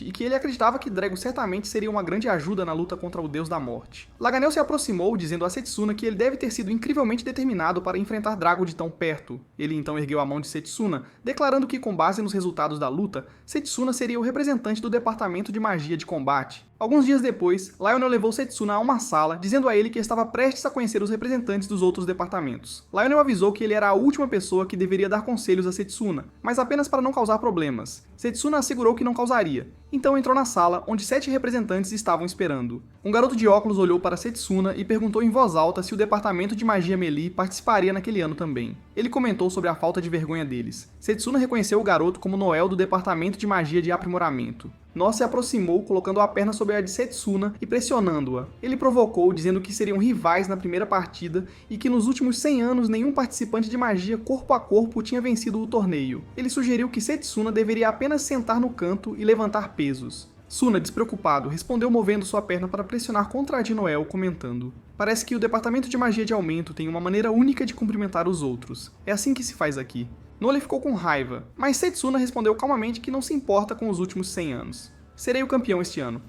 e que ele acreditava que Drago certamente seria uma grande ajuda na luta contra o Deus da Morte. Laganel se aproximou, dizendo a Setsuna que ele deve ter sido incrivelmente determinado para enfrentar Drago de tão perto. Ele então ergueu a mão de Setsuna, declarando que, com base nos resultados da luta, Setsuna seria o representante do Departamento de Magia de Combate. Alguns dias depois, Lionel levou Setsuna a uma sala, dizendo a ele que estava prestes a conhecer os representantes dos outros departamentos. Lionel avisou que ele era a última pessoa que deveria dar conselhos a Setsuna, mas apenas para não causar problemas. Setsuna assegurou que não causaria. Então entrou na sala, onde 7 representantes estavam esperando. Um garoto de óculos olhou para Setsuna e perguntou em voz alta se o departamento de magia Melee participaria naquele ano também. Ele comentou sobre a falta de vergonha deles. Setsuna reconheceu o garoto como Noel do departamento de magia de aprimoramento. Noel se aproximou, colocando a perna sobre a de Setsuna e pressionando-a. Ele provocou, dizendo que seriam rivais na primeira partida e que nos últimos 100 anos nenhum participante de magia corpo a corpo tinha vencido o torneio. Ele sugeriu que Setsuna deveria apenas sentar no canto e levantar pesos. Suna, despreocupado, respondeu movendo sua perna para pressionar contra a de Noel, comentando: "Parece que o departamento de magia de aumento tem uma maneira única de cumprimentar os outros. É assim que se faz aqui." Nole ficou com raiva, mas Setsuna respondeu calmamente que não se importa com os últimos 100 anos. "Serei o campeão este ano."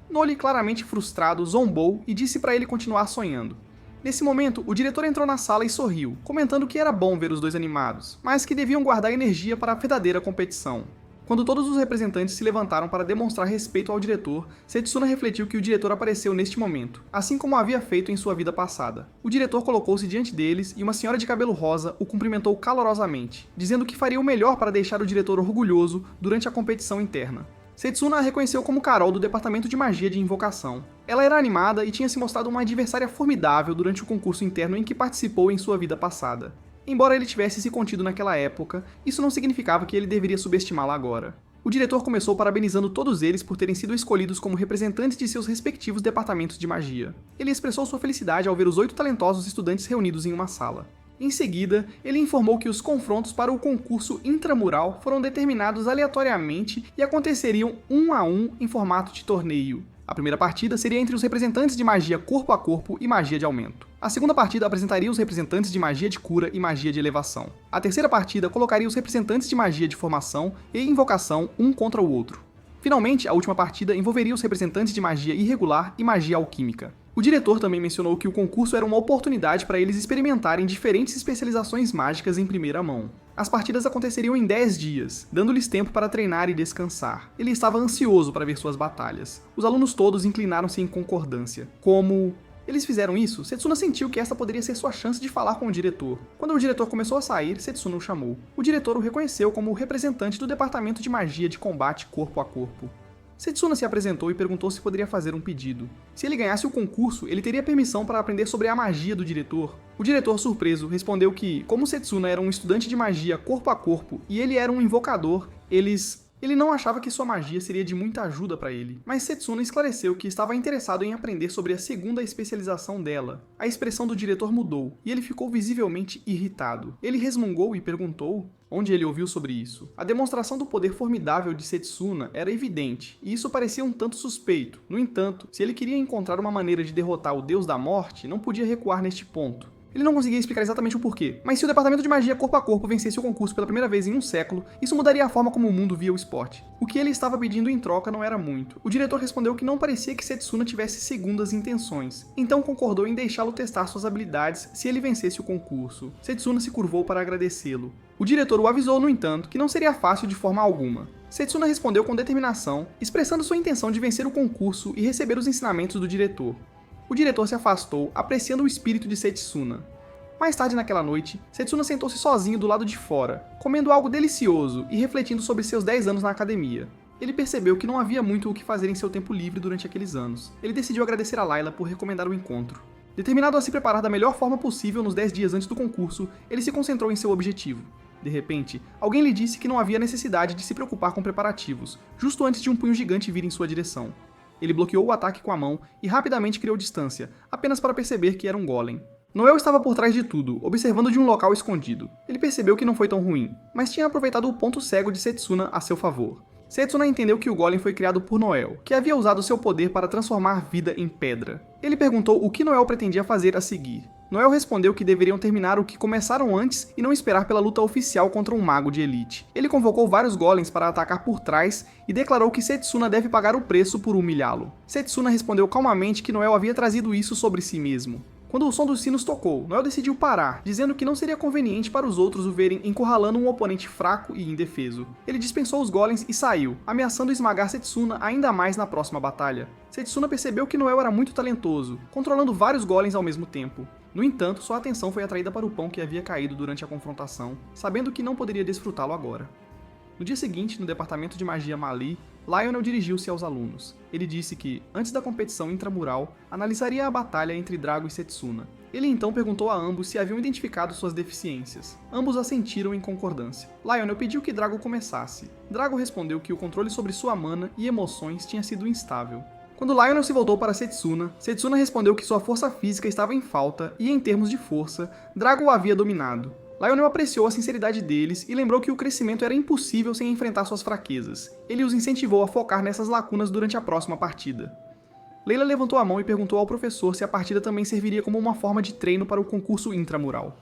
Nole, claramente frustrado, zombou e disse para ele continuar sonhando. Nesse momento, o diretor entrou na sala e sorriu, comentando que era bom ver os dois animados, mas que deviam guardar energia para a verdadeira competição. Quando todos os representantes se levantaram para demonstrar respeito ao diretor, Setsuna refletiu que o diretor apareceu neste momento, assim como havia feito em sua vida passada. O diretor colocou-se diante deles e uma senhora de cabelo rosa o cumprimentou calorosamente, dizendo que faria o melhor para deixar o diretor orgulhoso durante a competição interna. Setsuna a reconheceu como Carol do departamento de magia de invocação. Ela era animada e tinha se mostrado uma adversária formidável durante o concurso interno em que participou em sua vida passada. Embora ele tivesse se contido naquela época, isso não significava que ele deveria subestimá-la agora. O diretor começou parabenizando todos eles por terem sido escolhidos como representantes de seus respectivos departamentos de magia. Ele expressou sua felicidade ao ver os 8 talentosos estudantes reunidos em uma sala. Em seguida, ele informou que os confrontos para o concurso intramural foram determinados aleatoriamente e aconteceriam 1 a 1 em formato de torneio. A primeira partida seria entre os representantes de magia corpo a corpo e magia de aumento. A segunda partida apresentaria os representantes de magia de cura e magia de elevação. A terceira partida colocaria os representantes de magia de formação e invocação um contra o outro. Finalmente, a última partida envolveria os representantes de magia irregular e magia alquímica. O diretor também mencionou que o concurso era uma oportunidade para eles experimentarem diferentes especializações mágicas em primeira mão. As partidas aconteceriam em 10 dias, dando-lhes tempo para treinar e descansar. Ele estava ansioso para ver suas batalhas. Os alunos todos inclinaram-se em concordância. Como eles fizeram isso, Setsuna sentiu que esta poderia ser sua chance de falar com o diretor. Quando o diretor começou a sair, Setsuna o chamou. O diretor o reconheceu como o representante do departamento de magia de combate corpo a corpo. Setsuna se apresentou e perguntou se poderia fazer um pedido. Se ele ganhasse o concurso, ele teria permissão para aprender sobre a magia do diretor. O diretor, surpreso, respondeu que, como Setsuna era um estudante de magia corpo a corpo e ele era um invocador, ele não achava que sua magia seria de muita ajuda para ele, mas Setsuna esclareceu que estava interessado em aprender sobre a segunda especialização dela. A expressão do diretor mudou, e ele ficou visivelmente irritado. Ele resmungou e perguntou onde ele ouviu sobre isso. A demonstração do poder formidável de Setsuna era evidente, e isso parecia um tanto suspeito. No entanto, se ele queria encontrar uma maneira de derrotar o Deus da Morte, não podia recuar neste ponto. Ele não conseguia explicar exatamente o porquê, mas se o departamento de magia corpo a corpo vencesse o concurso pela primeira vez em um século, isso mudaria a forma como o mundo via o esporte. O que ele estava pedindo em troca não era muito. O diretor respondeu que não parecia que Setsuna tivesse segundas intenções, então concordou em deixá-lo testar suas habilidades se ele vencesse o concurso. Setsuna se curvou para agradecê-lo. O diretor o avisou, no entanto, que não seria fácil de forma alguma. Setsuna respondeu com determinação, expressando sua intenção de vencer o concurso e receber os ensinamentos do diretor. O diretor se afastou, apreciando o espírito de Setsuna. Mais tarde naquela noite, Setsuna sentou-se sozinho do lado de fora, comendo algo delicioso e refletindo sobre seus 10 anos na academia. Ele percebeu que não havia muito o que fazer em seu tempo livre durante aqueles anos. Ele decidiu agradecer a Layla por recomendar o encontro. Determinado a se preparar da melhor forma possível nos 10 dias antes do concurso, ele se concentrou em seu objetivo. De repente, alguém lhe disse que não havia necessidade de se preocupar com preparativos, justo antes de um punho gigante vir em sua direção. Ele bloqueou o ataque com a mão e rapidamente criou distância, apenas para perceber que era um golem. Noel estava por trás de tudo, observando de um local escondido. Ele percebeu que não foi tão ruim, mas tinha aproveitado o ponto cego de Setsuna a seu favor. Setsuna entendeu que o golem foi criado por Noel, que havia usado seu poder para transformar vida em pedra. Ele perguntou o que Noel pretendia fazer a seguir. Noel respondeu que deveriam terminar o que começaram antes e não esperar pela luta oficial contra um mago de elite. Ele convocou vários golems para atacar por trás e declarou que Setsuna deve pagar o preço por humilhá-lo. Setsuna respondeu calmamente que Noel havia trazido isso sobre si mesmo. Quando o som dos sinos tocou, Noel decidiu parar, dizendo que não seria conveniente para os outros o verem encurralando um oponente fraco e indefeso. Ele dispensou os golems e saiu, ameaçando esmagar Setsuna ainda mais na próxima batalha. Setsuna percebeu que Noel era muito talentoso, controlando vários golems ao mesmo tempo. No entanto, sua atenção foi atraída para o pão que havia caído durante a confrontação, sabendo que não poderia desfrutá-lo agora. No dia seguinte, no departamento de magia Mali, Lionel dirigiu-se aos alunos. Ele disse que, antes da competição intramural, analisaria a batalha entre Drago e Setsuna. Ele então perguntou a ambos se haviam identificado suas deficiências. Ambos assentiram em concordância. Lionel pediu que Drago começasse. Drago respondeu que o controle sobre sua mana e emoções tinha sido instável. Quando Lionel se voltou para Setsuna, Setsuna respondeu que sua força física estava em falta e, em termos de força, Drago o havia dominado. Lionel apreciou a sinceridade deles e lembrou que o crescimento era impossível sem enfrentar suas fraquezas. Ele os incentivou a focar nessas lacunas durante a próxima partida. Layla levantou a mão e perguntou ao professor se a partida também serviria como uma forma de treino para o concurso intramural.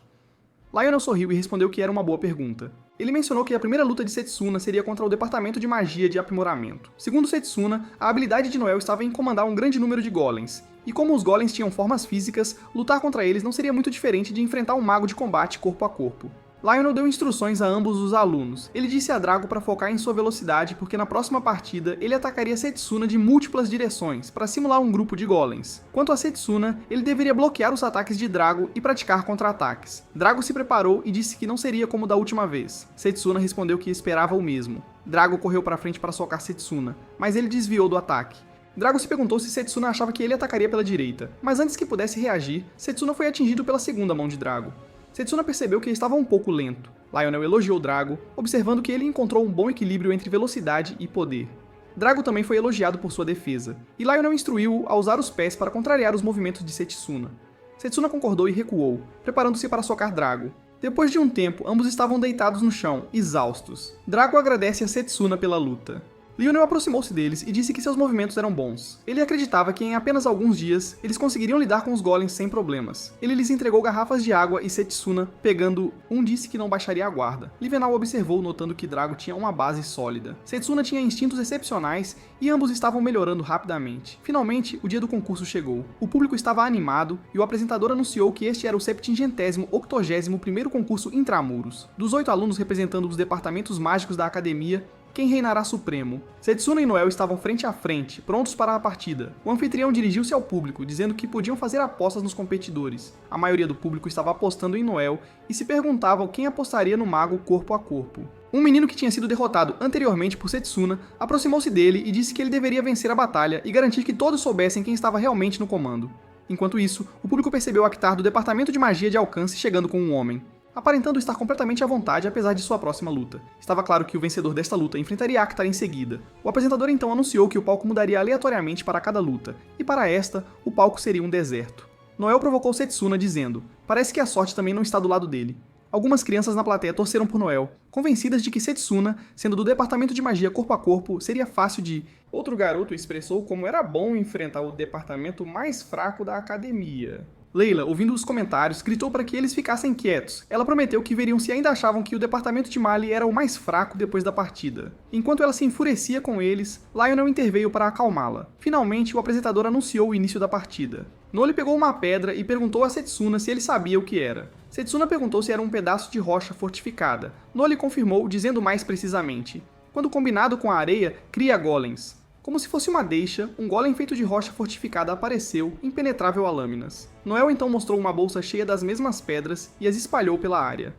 Lionel sorriu e respondeu que era uma boa pergunta. Ele mencionou que a primeira luta de Setsuna seria contra o departamento de magia de aprimoramento. Segundo Setsuna, a habilidade de Noel estava em comandar um grande número de golems, e como os golems tinham formas físicas, lutar contra eles não seria muito diferente de enfrentar um mago de combate corpo a corpo. Lionel deu instruções a ambos os alunos. Ele disse a Drago para focar em sua velocidade porque na próxima partida ele atacaria Setsuna de múltiplas direções para simular um grupo de golems. Quanto a Setsuna, ele deveria bloquear os ataques de Drago e praticar contra-ataques. Drago se preparou e disse que não seria como da última vez. Setsuna respondeu que esperava o mesmo. Drago correu para frente para socar Setsuna, mas ele desviou do ataque. Drago se perguntou se Setsuna achava que ele atacaria pela direita, mas antes que pudesse reagir, Setsuna foi atingido pela segunda mão de Drago. Setsuna percebeu que ele estava um pouco lento. Lionel elogiou Drago, observando que ele encontrou um bom equilíbrio entre velocidade e poder. Drago também foi elogiado por sua defesa, e Lionel instruiu-o a usar os pés para contrariar os movimentos de Setsuna. Setsuna concordou e recuou, preparando-se para socar Drago. Depois de um tempo, ambos estavam deitados no chão, exaustos. Drago agradece a Setsuna pela luta. Lionel aproximou-se deles e disse que seus movimentos eram bons. Ele acreditava que em apenas alguns dias, eles conseguiriam lidar com os golems sem problemas. Ele lhes entregou garrafas de água e Setsuna, pegando, disse que não baixaria a guarda. Livenal observou, notando que Drago tinha uma base sólida. Setsuna tinha instintos excepcionais e ambos estavam melhorando rapidamente. Finalmente, o dia do concurso chegou. O público estava animado e o apresentador anunciou que este era o 780º concurso intramuros. Dos 8 alunos representando os departamentos mágicos da academia, quem reinará supremo? Setsuna e Noel estavam frente a frente, prontos para a partida. O anfitrião dirigiu-se ao público, dizendo que podiam fazer apostas nos competidores. A maioria do público estava apostando em Noel e se perguntavam quem apostaria no mago corpo a corpo. Um menino que tinha sido derrotado anteriormente por Setsuna aproximou-se dele e disse que ele deveria vencer a batalha e garantir que todos soubessem quem estava realmente no comando. Enquanto isso, o público percebeu Akhtar do Departamento de Magia de Alcance chegando com um homem, aparentando estar completamente à vontade apesar de sua próxima luta. Estava claro que o vencedor desta luta enfrentaria Akhtar em seguida. O apresentador então anunciou que o palco mudaria aleatoriamente para cada luta, e para esta, o palco seria um deserto. Noel provocou Setsuna dizendo: "Parece que a sorte também não está do lado dele." Algumas crianças na plateia torceram por Noel, convencidas de que Setsuna, sendo do departamento de magia corpo a corpo, seria fácil de... Outro garoto expressou como era bom enfrentar o departamento mais fraco da academia. Layla, ouvindo os comentários, gritou para que eles ficassem quietos. Ela prometeu que veriam se ainda achavam que o departamento de Mali era o mais fraco depois da partida. Enquanto ela se enfurecia com eles, Lionel interveio para acalmá-la. Finalmente, o apresentador anunciou o início da partida. Noli pegou uma pedra e perguntou a Setsuna se ele sabia o que era. Setsuna perguntou se era um pedaço de rocha fortificada. Noli confirmou, dizendo mais precisamente: "Quando combinado com a areia, cria golems." Como se fosse uma deixa, um golem feito de rocha fortificada apareceu, impenetrável a lâminas. Noel então mostrou uma bolsa cheia das mesmas pedras e as espalhou pela área.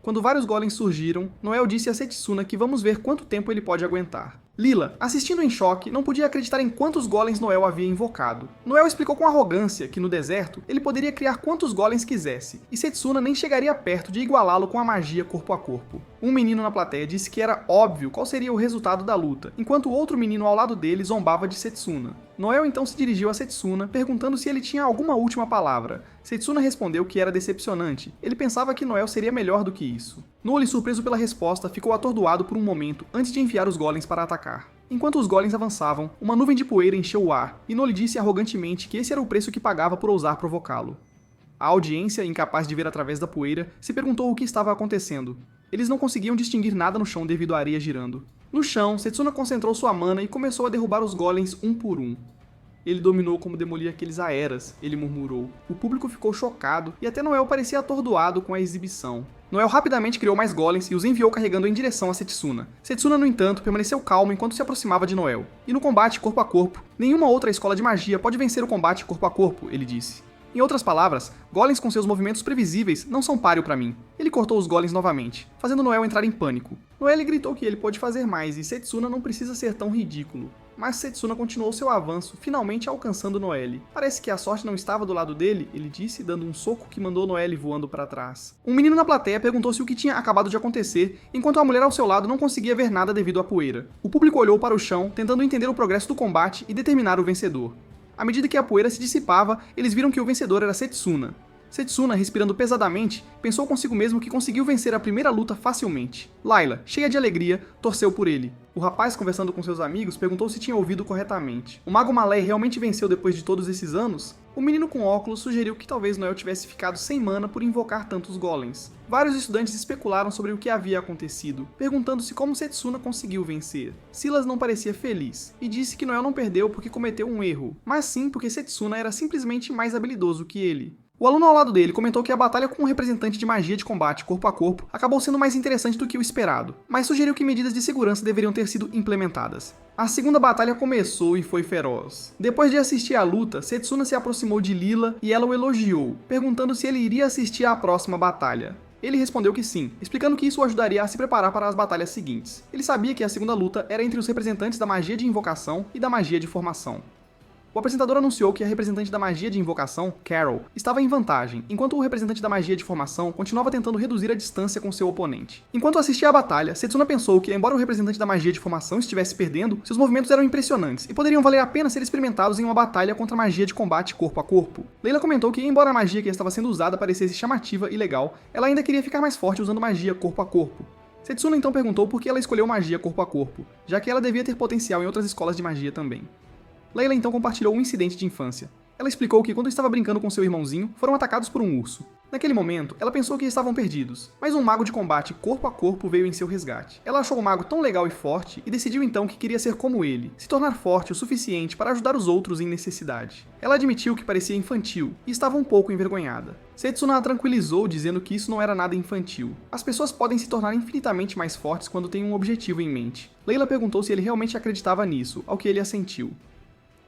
Quando vários golems surgiram, Noel disse a Setsuna que vamos ver quanto tempo ele pode aguentar. Lila, assistindo em choque, não podia acreditar em quantos golems Noel havia invocado. Noel explicou com arrogância que no deserto ele poderia criar quantos golems quisesse, e Setsuna nem chegaria perto de igualá-lo com a magia corpo a corpo. Um menino na plateia disse que era óbvio qual seria o resultado da luta, enquanto outro menino ao lado dele zombava de Setsuna. Noel então se dirigiu a Setsuna, perguntando se ele tinha alguma última palavra. Setsuna respondeu que era decepcionante. Ele pensava que Noel seria melhor do que isso. Noli, surpreso pela resposta, ficou atordoado por um momento antes de enviar os golems para atacar. Enquanto os golems avançavam, uma nuvem de poeira encheu o ar, e Noli disse arrogantemente que esse era o preço que pagava por ousar provocá-lo. A audiência, incapaz de ver através da poeira, se perguntou o que estava acontecendo. Eles não conseguiam distinguir nada no chão devido à areia girando. No chão, Setsuna concentrou sua mana e começou a derrubar os golems um por um. Ele dominou como demolir aqueles aeras, ele murmurou. O público ficou chocado e até Noel parecia atordoado com a exibição. Noel rapidamente criou mais golems e os enviou carregando em direção a Setsuna. Setsuna, no entanto, permaneceu calmo enquanto se aproximava de Noel. E no combate corpo a corpo, nenhuma outra escola de magia pode vencer o combate corpo a corpo, ele disse. Em outras palavras, golems com seus movimentos previsíveis não são páreo para mim. Ele cortou os golems novamente, fazendo Noel entrar em pânico. Noel gritou que ele pode fazer mais e Setsuna não precisa ser tão ridículo. Mas Setsuna continuou seu avanço, finalmente alcançando Noelle. Parece que a sorte não estava do lado dele, ele disse, dando um soco que mandou Noelle voando para trás. Um menino na plateia perguntou-se o que tinha acabado de acontecer, enquanto a mulher ao seu lado não conseguia ver nada devido à poeira. O público olhou para o chão, tentando entender o progresso do combate e determinar o vencedor. À medida que a poeira se dissipava, eles viram que o vencedor era Setsuna. Setsuna, respirando pesadamente, pensou consigo mesmo que conseguiu vencer a primeira luta facilmente. Layla, cheia de alegria, torceu por ele. O rapaz, conversando com seus amigos, perguntou se tinha ouvido corretamente. O Mago Malé realmente venceu depois de todos esses anos? O menino com óculos sugeriu que talvez Noel tivesse ficado sem mana por invocar tantos golems. Vários estudantes especularam sobre o que havia acontecido, perguntando-se como Setsuna conseguiu vencer. Silas não parecia feliz, e disse que Noel não perdeu porque cometeu um erro, mas sim porque Setsuna era simplesmente mais habilidoso que ele. O aluno ao lado dele comentou que a batalha com um representante de magia de combate corpo a corpo acabou sendo mais interessante do que o esperado, mas sugeriu que medidas de segurança deveriam ter sido implementadas. A segunda batalha começou e foi feroz. Depois de assistir à luta, Setsuna se aproximou de Lila e ela o elogiou, perguntando se ele iria assistir à próxima batalha. Ele respondeu que sim, explicando que isso o ajudaria a se preparar para as batalhas seguintes. Ele sabia que a segunda luta era entre os representantes da magia de invocação e da magia de formação. O apresentador anunciou que a representante da magia de invocação, Carol, estava em vantagem, enquanto o representante da magia de formação continuava tentando reduzir a distância com seu oponente. Enquanto assistia à batalha, Setsuna pensou que, embora o representante da magia de formação estivesse perdendo, seus movimentos eram impressionantes e poderiam valer a pena ser experimentados em uma batalha contra a magia de combate corpo a corpo. Layla comentou que, embora a magia que estava sendo usada parecesse chamativa e legal, ela ainda queria ficar mais forte usando magia corpo a corpo. Setsuna então perguntou por que ela escolheu magia corpo a corpo, já que ela devia ter potencial em outras escolas de magia também. Layla então compartilhou um incidente de infância. Ela explicou que quando estava brincando com seu irmãozinho, foram atacados por um urso. Naquele momento, ela pensou que estavam perdidos, mas um mago de combate corpo a corpo veio em seu resgate. Ela achou o mago tão legal e forte e decidiu então que queria ser como ele, se tornar forte o suficiente para ajudar os outros em necessidade. Ela admitiu que parecia infantil e estava um pouco envergonhada. Setsuna a tranquilizou dizendo que isso não era nada infantil. As pessoas podem se tornar infinitamente mais fortes quando têm um objetivo em mente. Layla perguntou se ele realmente acreditava nisso, ao que ele assentiu.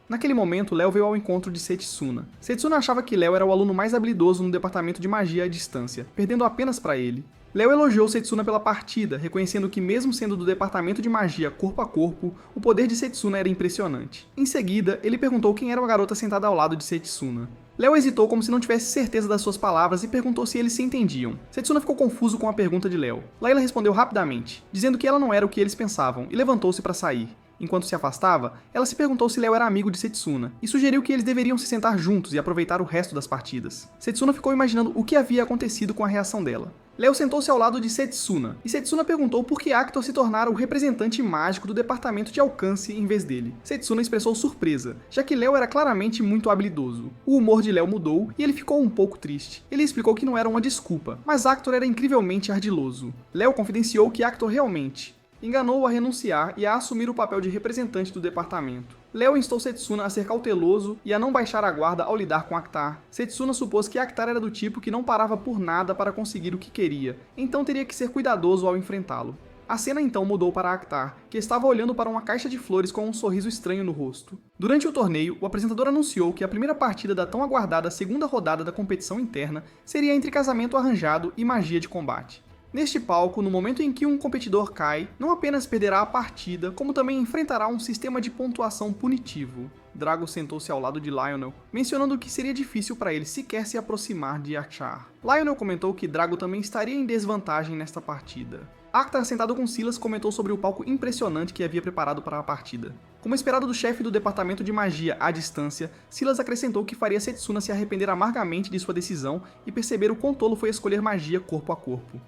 Naquele momento, Léo veio ao encontro de Setsuna. Setsuna achava que Léo era o aluno mais habilidoso no departamento de magia à distância, perdendo apenas para ele. Léo elogiou Setsuna pela partida, reconhecendo que mesmo sendo do departamento de magia corpo a corpo, o poder de Setsuna era impressionante. Em seguida, ele perguntou quem era a garota sentada ao lado de Setsuna. Léo hesitou como se não tivesse certeza das suas palavras e perguntou se eles se entendiam. Setsuna ficou confuso com a pergunta de Léo. Layla respondeu rapidamente, dizendo que ela não era o que eles pensavam, e levantou-se para sair. Enquanto se afastava, ela se perguntou se Léo era amigo de Setsuna, e sugeriu que eles deveriam se sentar juntos e aproveitar o resto das partidas. Setsuna ficou imaginando o que havia acontecido com a reação dela. Léo sentou-se ao lado de Setsuna, e Setsuna perguntou por que Actor se tornara o representante mágico do departamento de alcance em vez dele. Setsuna expressou surpresa, já que Léo era claramente muito habilidoso. O humor de Léo mudou e ele ficou um pouco triste. Ele explicou que não era uma desculpa, mas Actor era incrivelmente ardiloso. Léo confidenciou que Actor realmente enganou-o a renunciar e a assumir o papel de representante do departamento. Léo instou Setsuna a ser cauteloso e a não baixar a guarda ao lidar com Actar. Setsuna supôs que Actar era do tipo que não parava por nada para conseguir o que queria, então teria que ser cuidadoso ao enfrentá-lo. A cena então mudou para Actar, que estava olhando para uma caixa de flores com um sorriso estranho no rosto. Durante o torneio, o apresentador anunciou que a primeira partida da tão aguardada segunda rodada da competição interna seria entre casamento arranjado e magia de combate. Neste palco, no momento em que um competidor cai, não apenas perderá a partida, como também enfrentará um sistema de pontuação punitivo. Drago sentou-se ao lado de Lionel, mencionando que seria difícil para ele sequer se aproximar de Achar. Lionel comentou que Drago também estaria em desvantagem nesta partida. Actar, sentado com Silas, comentou sobre o palco impressionante que havia preparado para a partida. Como esperado do chefe do departamento de magia à distância, Silas acrescentou que faria Setsuna se arrepender amargamente de sua decisão e perceber o quão tolo foi escolher magia corpo a corpo.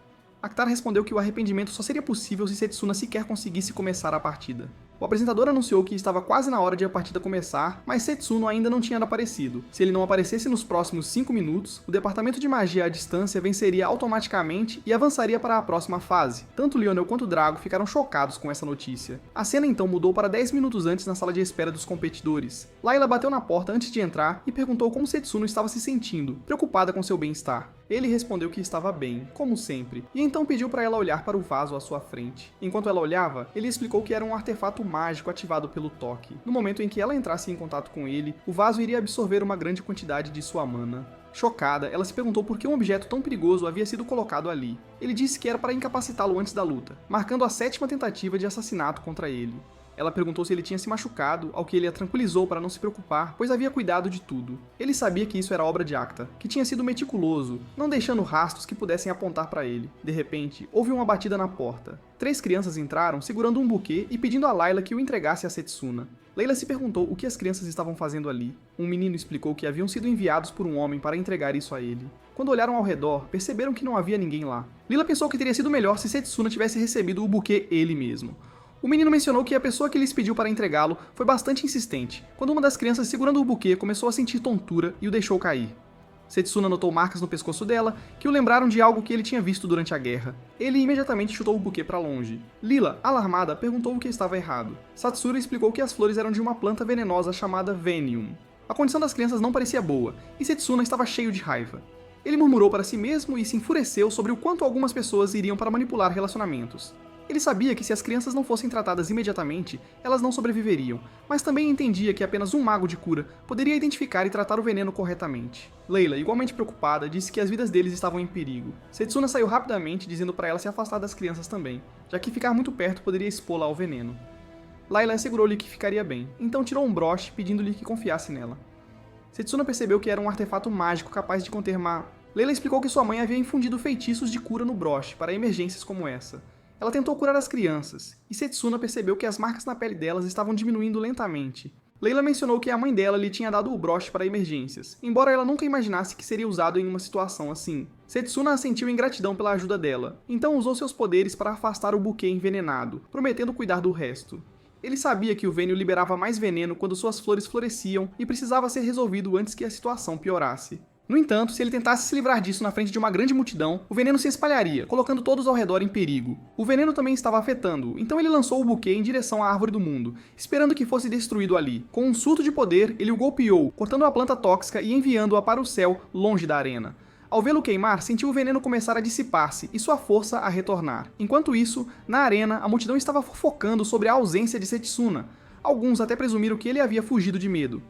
Actar respondeu que o arrependimento só seria possível se Setsuna sequer conseguisse começar a partida. O apresentador anunciou que estava quase na hora de a partida começar, mas Setsuna ainda não tinha aparecido. Se ele não aparecesse nos próximos 5 minutos, o departamento de magia à distância venceria automaticamente e avançaria para a próxima fase. Tanto Lionel quanto Drago ficaram chocados com essa notícia. A cena então mudou para 10 minutos antes na sala de espera dos competidores. Layla bateu na porta antes de entrar e perguntou como Setsuna estava se sentindo, preocupada com seu bem-estar. Ele respondeu que estava bem, como sempre, e então pediu para ela olhar para o vaso à sua frente. Enquanto ela olhava, ele explicou que era um artefato mágico ativado pelo toque. No momento em que ela entrasse em contato com ele, o vaso iria absorver uma grande quantidade de sua mana. Chocada, ela se perguntou por que um objeto tão perigoso havia sido colocado ali. Ele disse que era para incapacitá-lo antes da luta, marcando a 7ª tentativa de assassinato contra ele. Ela perguntou se ele tinha se machucado, ao que ele a tranquilizou para não se preocupar, pois havia cuidado de tudo. Ele sabia que isso era obra de Acta, que tinha sido meticuloso, não deixando rastros que pudessem apontar para ele. De repente, houve uma batida na porta. 3 crianças entraram, segurando um buquê e pedindo a Layla que o entregasse a Setsuna. Layla se perguntou o que as crianças estavam fazendo ali. Um menino explicou que haviam sido enviados por um homem para entregar isso a ele. Quando olharam ao redor, perceberam que não havia ninguém lá. Lila pensou que teria sido melhor se Setsuna tivesse recebido o buquê ele mesmo. O menino mencionou que a pessoa que lhes pediu para entregá-lo foi bastante insistente, quando uma das crianças segurando o buquê começou a sentir tontura e o deixou cair. Setsuna notou marcas no pescoço dela, que o lembraram de algo que ele tinha visto durante a guerra. Ele imediatamente chutou o buquê para longe. Lila, alarmada, perguntou o que estava errado. Satsura explicou que as flores eram de uma planta venenosa chamada Venium. A condição das crianças não parecia boa, e Setsuna estava cheio de raiva. Ele murmurou para si mesmo e se enfureceu sobre o quanto algumas pessoas iriam para manipular relacionamentos. Ele sabia que se as crianças não fossem tratadas imediatamente, elas não sobreviveriam, mas também entendia que apenas um mago de cura poderia identificar e tratar o veneno corretamente. Layla, igualmente preocupada, disse que as vidas deles estavam em perigo. Setsuna saiu rapidamente, dizendo para ela se afastar das crianças também, já que ficar muito perto poderia expô-la ao veneno. Layla assegurou-lhe que ficaria bem, então tirou um broche pedindo-lhe que confiasse nela. Setsuna percebeu que era um artefato mágico capaz de conter Layla explicou que sua mãe havia infundido feitiços de cura no broche para emergências como essa. Ela tentou curar as crianças, e Setsuna percebeu que as marcas na pele delas estavam diminuindo lentamente. Layla mencionou que a mãe dela lhe tinha dado o broche para emergências, embora ela nunca imaginasse que seria usado em uma situação assim. Setsuna assentiu em gratidão pela ajuda dela, então usou seus poderes para afastar o buquê envenenado, prometendo cuidar do resto. Ele sabia que o Vênio liberava mais veneno quando suas flores floresciam e precisava ser resolvido antes que a situação piorasse. No entanto, se ele tentasse se livrar disso na frente de uma grande multidão, o veneno se espalharia, colocando todos ao redor em perigo. O veneno também estava afetando-o, então ele lançou o buquê em direção à Árvore do Mundo, esperando que fosse destruído ali. Com um surto de poder, ele o golpeou, cortando a planta tóxica e enviando-a para o céu, longe da arena. Ao vê-lo queimar, sentiu o veneno começar a dissipar-se e sua força a retornar. Enquanto isso, na arena, a multidão estava fofocando sobre a ausência de Setsuna. Alguns até presumiram que ele havia fugido de medo.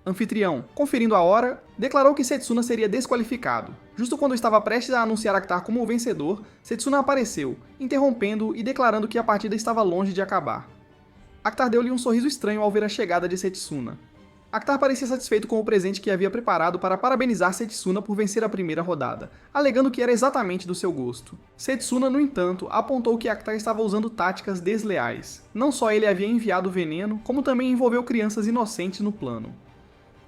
Anfitrião, conferindo a hora, declarou que Setsuna seria desqualificado. Justo quando estava prestes a anunciar Akhtar como o vencedor, Setsuna apareceu, interrompendo e declarando que a partida estava longe de acabar. Akhtar deu-lhe um sorriso estranho ao ver a chegada de Setsuna. Akhtar parecia satisfeito com o presente que havia preparado para parabenizar Setsuna por vencer a primeira rodada, alegando que era exatamente do seu gosto. Setsuna, no entanto, apontou que Akhtar estava usando táticas desleais. Não só ele havia enviado veneno, como também envolveu crianças inocentes no plano.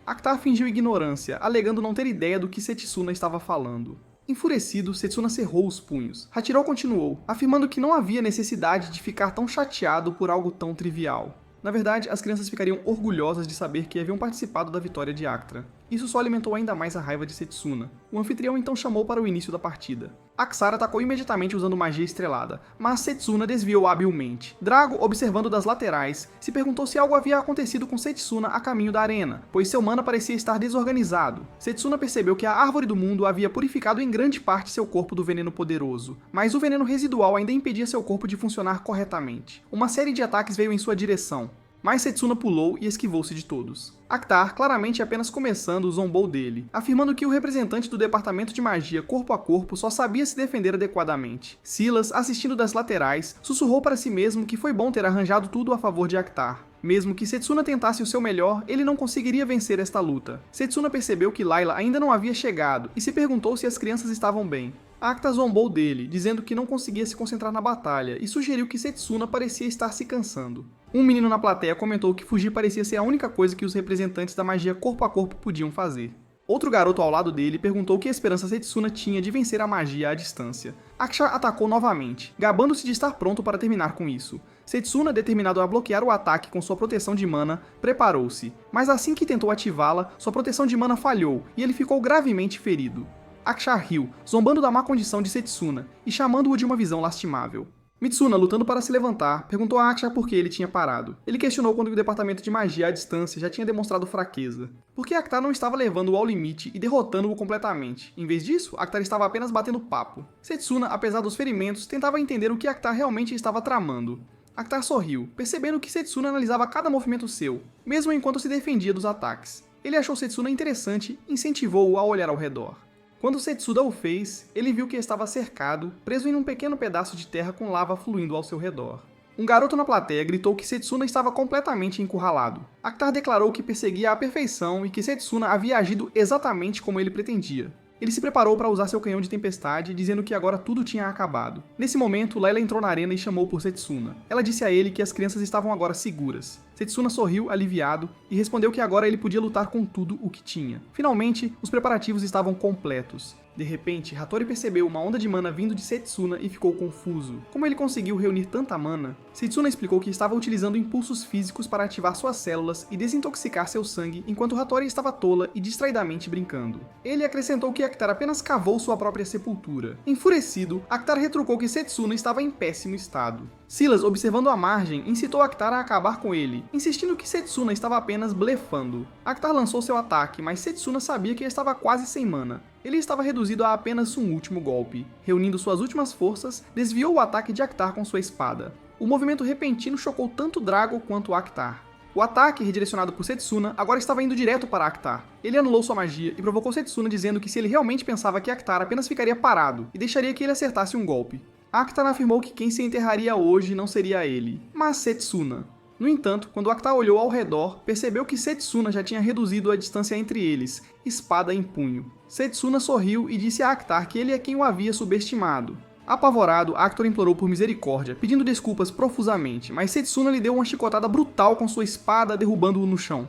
Akhtar fingiu ignorância, alegando não ter ideia do que Setsuna estava falando. Enfurecido, Setsuna cerrou os punhos. Hachiro continuou, afirmando que não havia necessidade de ficar tão chateado por algo tão trivial. Na verdade, as crianças ficariam orgulhosas de saber que haviam participado da vitória de Akhtar. Isso só alimentou ainda mais a raiva de Setsuna. O anfitrião então chamou para o início da partida. Aksara atacou imediatamente usando magia estrelada, mas Setsuna desviou habilmente. Drago, observando das laterais, se perguntou se algo havia acontecido com Setsuna a caminho da arena, pois seu mana parecia estar desorganizado. Setsuna percebeu que a Árvore do Mundo havia purificado em grande parte seu corpo do veneno poderoso, mas o veneno residual ainda impedia seu corpo de funcionar corretamente. Uma série de ataques veio em sua direção, mas Setsuna pulou e esquivou-se de todos. Akhtar, claramente apenas começando, zombou dele, afirmando que o representante do departamento de magia corpo a corpo só sabia se defender adequadamente. Silas, assistindo das laterais, sussurrou para si mesmo que foi bom ter arranjado tudo a favor de Akhtar. Mesmo que Setsuna tentasse o seu melhor, ele não conseguiria vencer esta luta. Setsuna percebeu que Layla ainda não havia chegado e se perguntou se as crianças estavam bem. Akhtar zombou dele, dizendo que não conseguia se concentrar na batalha e sugeriu que Setsuna parecia estar se cansando. Um menino na plateia comentou que fugir parecia ser a única coisa que os representantes da magia corpo a corpo podiam fazer. Outro garoto ao lado dele perguntou que esperança Setsuna tinha de vencer a magia à distância. Aksha atacou novamente, gabando-se de estar pronto para terminar com isso. Setsuna, determinado a bloquear o ataque com sua proteção de mana, preparou-se, mas assim que tentou ativá-la, sua proteção de mana falhou e ele ficou gravemente ferido. Aksha riu, zombando da má condição de Setsuna e chamando-o de uma visão lastimável. Mitsuna, lutando para se levantar, perguntou a Aksha por que ele tinha parado. Ele questionou quando o departamento de magia à distância já tinha demonstrado fraqueza. Por que Akhtar não estava levando-o ao limite e derrotando-o completamente? Em vez disso, Akhtar estava apenas batendo papo. Setsuna, apesar dos ferimentos, tentava entender o que Akhtar realmente estava tramando. Akhtar sorriu, percebendo que Setsuna analisava cada movimento seu, mesmo enquanto se defendia dos ataques. Ele achou Setsuna interessante e incentivou-o a olhar ao redor. Quando Setsuda o fez, ele viu que estava cercado, preso em um pequeno pedaço de terra com lava fluindo ao seu redor. Um garoto na plateia gritou que Setsuna estava completamente encurralado. Akhtar declarou que perseguia a perfeição e que Setsuna havia agido exatamente como ele pretendia. Ele se preparou para usar seu canhão de tempestade, dizendo que agora tudo tinha acabado. Nesse momento, Layla entrou na arena e chamou por Setsuna. Ela disse a ele que as crianças estavam agora seguras. Setsuna sorriu, aliviado, e respondeu que agora ele podia lutar com tudo o que tinha. Finalmente, os preparativos estavam completos. De repente, Hattori percebeu uma onda de mana vindo de Setsuna e ficou confuso. Como ele conseguiu reunir tanta mana? Setsuna explicou que estava utilizando impulsos físicos para ativar suas células e desintoxicar seu sangue, enquanto Hattori estava tola e distraidamente brincando. Ele acrescentou que Akhtar apenas cavou sua própria sepultura. Enfurecido, Akhtar retrucou que Setsuna estava em péssimo estado. Silas, observando a margem, incitou Akhtar a acabar com ele, insistindo que Setsuna estava apenas blefando. Akhtar lançou seu ataque, mas Setsuna sabia que estava quase sem mana. Ele estava reduzido a apenas um último golpe. Reunindo suas últimas forças, desviou o ataque de Akhtar com sua espada. O movimento repentino chocou tanto Drago quanto Akhtar. O ataque, redirecionado por Setsuna, agora estava indo direto para Akhtar. Ele anulou sua magia e provocou Setsuna dizendo que se ele realmente pensava que Akhtar apenas ficaria parado e deixaria que ele acertasse um golpe. Akhtar afirmou que quem se enterraria hoje não seria ele, mas Setsuna. No entanto, quando Akhtar olhou ao redor, percebeu que Setsuna já tinha reduzido a distância entre eles, espada em punho. Setsuna sorriu e disse a Akhtar que ele é quem o havia subestimado. Apavorado, Akhtar implorou por misericórdia, pedindo desculpas profusamente, mas Setsuna lhe deu uma chicotada brutal com sua espada, derrubando-o no chão.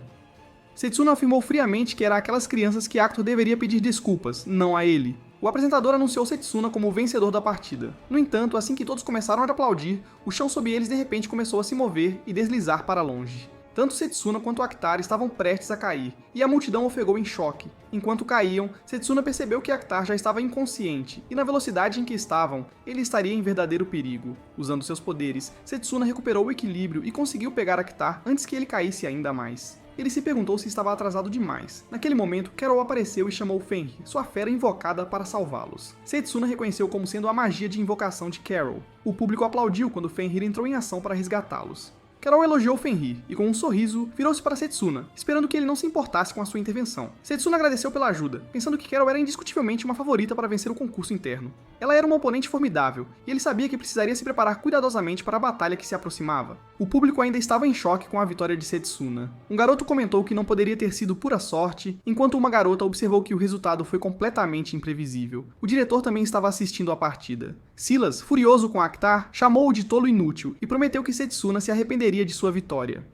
Setsuna afirmou friamente que era aquelas crianças que Akhtar deveria pedir desculpas, não a ele. O apresentador anunciou Setsuna como o vencedor da partida. No entanto, assim que todos começaram a aplaudir, o chão sob eles de repente começou a se mover e deslizar para longe. Tanto Setsuna quanto Akhtar estavam prestes a cair, e a multidão ofegou em choque. Enquanto caíam, Setsuna percebeu que Akhtar já estava inconsciente, e na velocidade em que estavam, ele estaria em verdadeiro perigo. Usando seus poderes, Setsuna recuperou o equilíbrio e conseguiu pegar Akhtar antes que ele caísse ainda mais. Ele se perguntou se estava atrasado demais. Naquele momento, Carol apareceu e chamou Fenrir, sua fera invocada, para salvá-los. Setsuna reconheceu como sendo a magia de invocação de Carol. O público aplaudiu quando Fenrir entrou em ação para resgatá-los. Carol elogiou Fenrir e, com um sorriso, virou-se para Setsuna, esperando que ele não se importasse com a sua intervenção. Setsuna agradeceu pela ajuda, pensando que Carol era indiscutivelmente uma favorita para vencer o concurso interno. Ela era uma oponente formidável, e ele sabia que precisaria se preparar cuidadosamente para a batalha que se aproximava. O público ainda estava em choque com a vitória de Setsuna. Um garoto comentou que não poderia ter sido pura sorte, enquanto uma garota observou que o resultado foi completamente imprevisível. O diretor também estava assistindo à partida. Silas, furioso com Actar, chamou-o de tolo inútil e prometeu que Setsuna se arrependeria de sua vitória.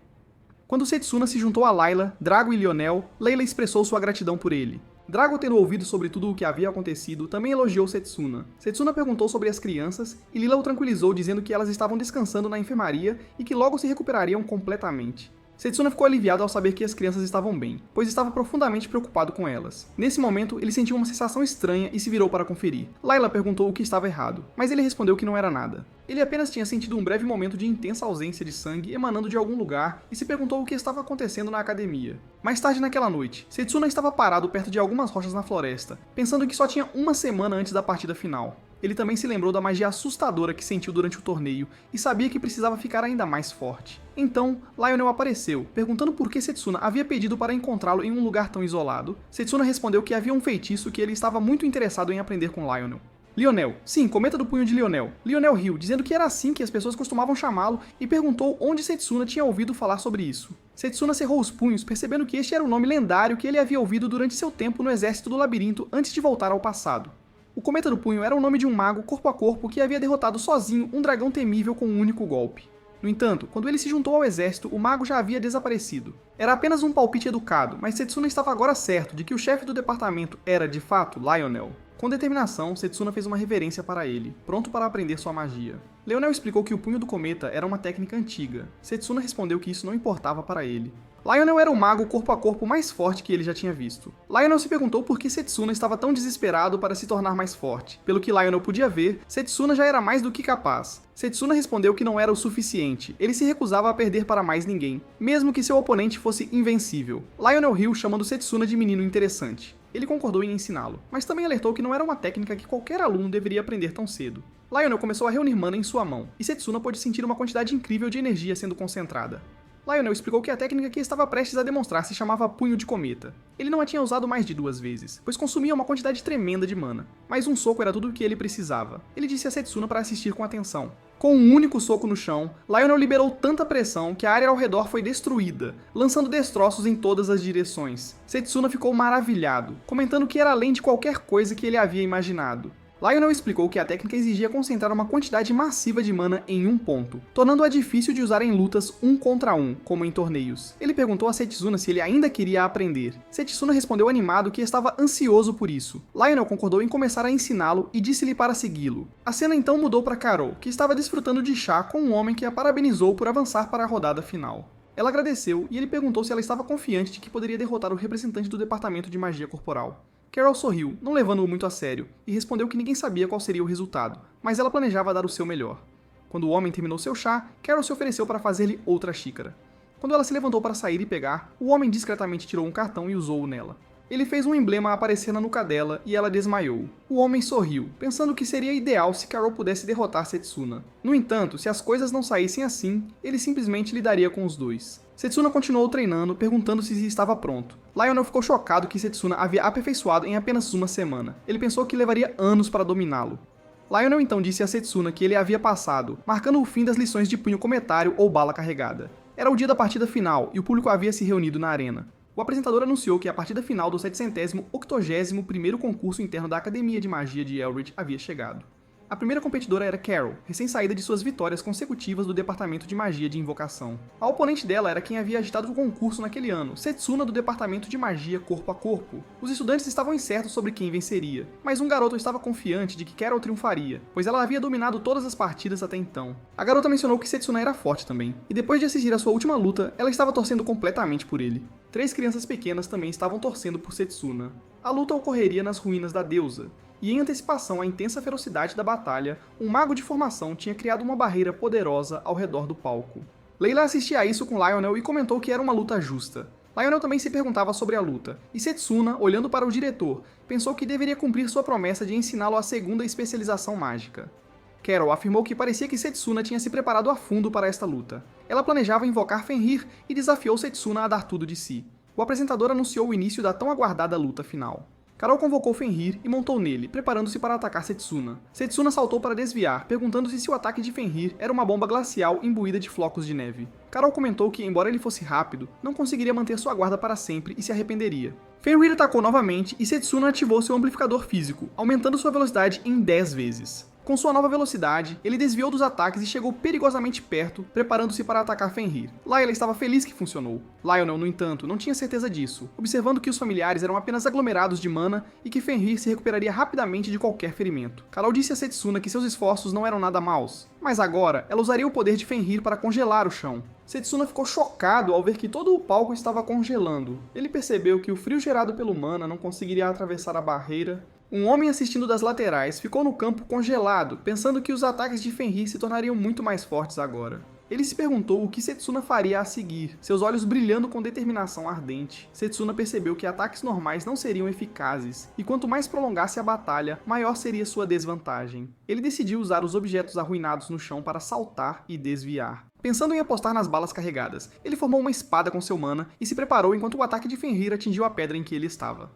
Quando Setsuna se juntou a Layla, Drago e Lionel, Layla expressou sua gratidão por ele. Drago, tendo ouvido sobre tudo o que havia acontecido, também elogiou Setsuna. Setsuna perguntou sobre as crianças e Lila o tranquilizou dizendo que elas estavam descansando na enfermaria e que logo se recuperariam completamente. Setsuna ficou aliviado ao saber que as crianças estavam bem, pois estava profundamente preocupado com elas. Nesse momento, ele sentiu uma sensação estranha e se virou para conferir. Layla perguntou o que estava errado, mas ele respondeu que não era nada. Ele apenas tinha sentido um breve momento de intensa ausência de sangue emanando de algum lugar e se perguntou o que estava acontecendo na academia. Mais tarde naquela noite, Setsuna estava parado perto de algumas rochas na floresta, pensando que só tinha uma semana antes da partida final. Ele também se lembrou da magia assustadora que sentiu durante o torneio e sabia que precisava ficar ainda mais forte. Então, Lionel apareceu, perguntando por que Setsuna havia pedido para encontrá-lo em um lugar tão isolado. Setsuna respondeu que havia um feitiço que ele estava muito interessado em aprender com Lionel. Lionel, sim, cometa do punho de Lionel. Lionel riu, dizendo que era assim que as pessoas costumavam chamá-lo e perguntou onde Setsuna tinha ouvido falar sobre isso. Setsuna cerrou os punhos, percebendo que este era o nome lendário que ele havia ouvido durante seu tempo no exército do labirinto antes de voltar ao passado. O Cometa do Punho era o nome de um mago corpo a corpo que havia derrotado sozinho um dragão temível com um único golpe. No entanto, quando ele se juntou ao exército, o mago já havia desaparecido. Era apenas um palpite educado, mas Setsuna estava agora certo de que o chefe do departamento era, de fato, Lionel. Com determinação, Setsuna fez uma reverência para ele, pronto para aprender sua magia. Lionel explicou que o punho do cometa era uma técnica antiga. Setsuna respondeu que isso não importava para ele. Lionel era o mago corpo a corpo mais forte que ele já tinha visto. Lionel se perguntou por que Setsuna estava tão desesperado para se tornar mais forte. Pelo que Lionel podia ver, Setsuna já era mais do que capaz. Setsuna respondeu que não era o suficiente, ele se recusava a perder para mais ninguém, mesmo que seu oponente fosse invencível. Lionel riu, chamando Setsuna de menino interessante. Ele concordou em ensiná-lo, mas também alertou que não era uma técnica que qualquer aluno deveria aprender tão cedo. Lionel começou a reunir mana em sua mão, e Setsuna pôde sentir uma quantidade incrível de energia sendo concentrada. Lionel explicou que a técnica que estava prestes a demonstrar se chamava Punho de Cometa. Ele não a tinha usado mais de 2 vezes, pois consumia uma quantidade tremenda de mana, mas um soco era tudo o que ele precisava. Ele disse a Setsuna para assistir com atenção. Com um único soco no chão, Lionel liberou tanta pressão que a área ao redor foi destruída, lançando destroços em todas as direções. Setsuna ficou maravilhado, comentando que era além de qualquer coisa que ele havia imaginado. Lionel explicou que a técnica exigia concentrar uma quantidade massiva de mana em um ponto, tornando-a difícil de usar em lutas 1 contra 1, como em torneios. Ele perguntou a Setsuna se ele ainda queria aprender. Setsuna respondeu animado que estava ansioso por isso. Lionel concordou em começar a ensiná-lo e disse-lhe para segui-lo. A cena então mudou para Carol, que estava desfrutando de chá com um homem que a parabenizou por avançar para a rodada final. Ela agradeceu e ele perguntou se ela estava confiante de que poderia derrotar o representante do departamento de magia corporal. Carol sorriu, não levando-o muito a sério, e respondeu que ninguém sabia qual seria o resultado, mas ela planejava dar o seu melhor. Quando o homem terminou seu chá, Carol se ofereceu para fazer-lhe outra xícara. Quando ela se levantou para sair e pegar, o homem discretamente tirou um cartão e usou-o nela. Ele fez um emblema aparecer na nuca dela e ela desmaiou. O homem sorriu, pensando que seria ideal se Carol pudesse derrotar Setsuna. No entanto, se as coisas não saíssem assim, ele simplesmente lidaria com os dois. Setsuna continuou treinando, perguntando se estava pronto. Lionel ficou chocado que Setsuna havia aperfeiçoado em apenas uma semana. Ele pensou que levaria anos para dominá-lo. Lionel então disse a Setsuna que ele havia passado, marcando o fim das lições de punho cometário ou bala carregada. Era o dia da partida final e o público havia se reunido na arena. O apresentador anunciou que a partida final do 781º concurso interno da Academia de Magia de Elridge havia chegado. A primeira competidora era Carol, recém-saída de suas vitórias consecutivas do Departamento de Magia de Invocação. A oponente dela era quem havia agitado o concurso naquele ano, Setsuna do Departamento de Magia Corpo a Corpo. Os estudantes estavam incertos sobre quem venceria, mas um garoto estava confiante de que Carol triunfaria, pois ela havia dominado todas as partidas até então. A garota mencionou que Setsuna era forte também, e depois de assistir a sua última luta, ela estava torcendo completamente por ele. 3 crianças pequenas também estavam torcendo por Setsuna. A luta ocorreria nas ruínas da deusa, e em antecipação à intensa ferocidade da batalha, um mago de formação tinha criado uma barreira poderosa ao redor do palco. Layla assistia a isso com Lionel e comentou que era uma luta justa. Lionel também se perguntava sobre a luta, e Setsuna, olhando para o diretor, pensou que deveria cumprir sua promessa de ensiná-lo a segunda especialização mágica. Carol afirmou que parecia que Setsuna tinha se preparado a fundo para esta luta. Ela planejava invocar Fenrir e desafiou Setsuna a dar tudo de si. O apresentador anunciou o início da tão aguardada luta final. Carol convocou Fenrir e montou nele, preparando-se para atacar Setsuna. Setsuna saltou para desviar, perguntando-se se o ataque de Fenrir era uma bomba glacial imbuída de flocos de neve. Carol comentou que, embora ele fosse rápido, não conseguiria manter sua guarda para sempre e se arrependeria. Fenrir atacou novamente e Setsuna ativou seu amplificador físico, aumentando sua velocidade em 10 vezes. Com sua nova velocidade, ele desviou dos ataques e chegou perigosamente perto, preparando-se para atacar Fenrir. Layla estava feliz que funcionou. Lionel, no entanto, não tinha certeza disso, observando que os familiares eram apenas aglomerados de mana e que Fenrir se recuperaria rapidamente de qualquer ferimento. Carol disse a Setsuna que seus esforços não eram nada maus, mas agora ela usaria o poder de Fenrir para congelar o chão. Setsuna ficou chocado ao ver que todo o palco estava congelando. Ele percebeu que o frio gerado pelo mana não conseguiria atravessar a barreira. Um homem assistindo das laterais ficou no campo congelado, pensando que os ataques de Fenrir se tornariam muito mais fortes agora. Ele se perguntou o que Setsuna faria a seguir, seus olhos brilhando com determinação ardente. Setsuna percebeu que ataques normais não seriam eficazes, e quanto mais prolongasse a batalha, maior seria sua desvantagem. Ele decidiu usar os objetos arruinados no chão para saltar e desviar. Pensando em apostar nas balas carregadas, ele formou uma espada com seu mana e se preparou enquanto o ataque de Fenrir atingiu a pedra em que ele estava.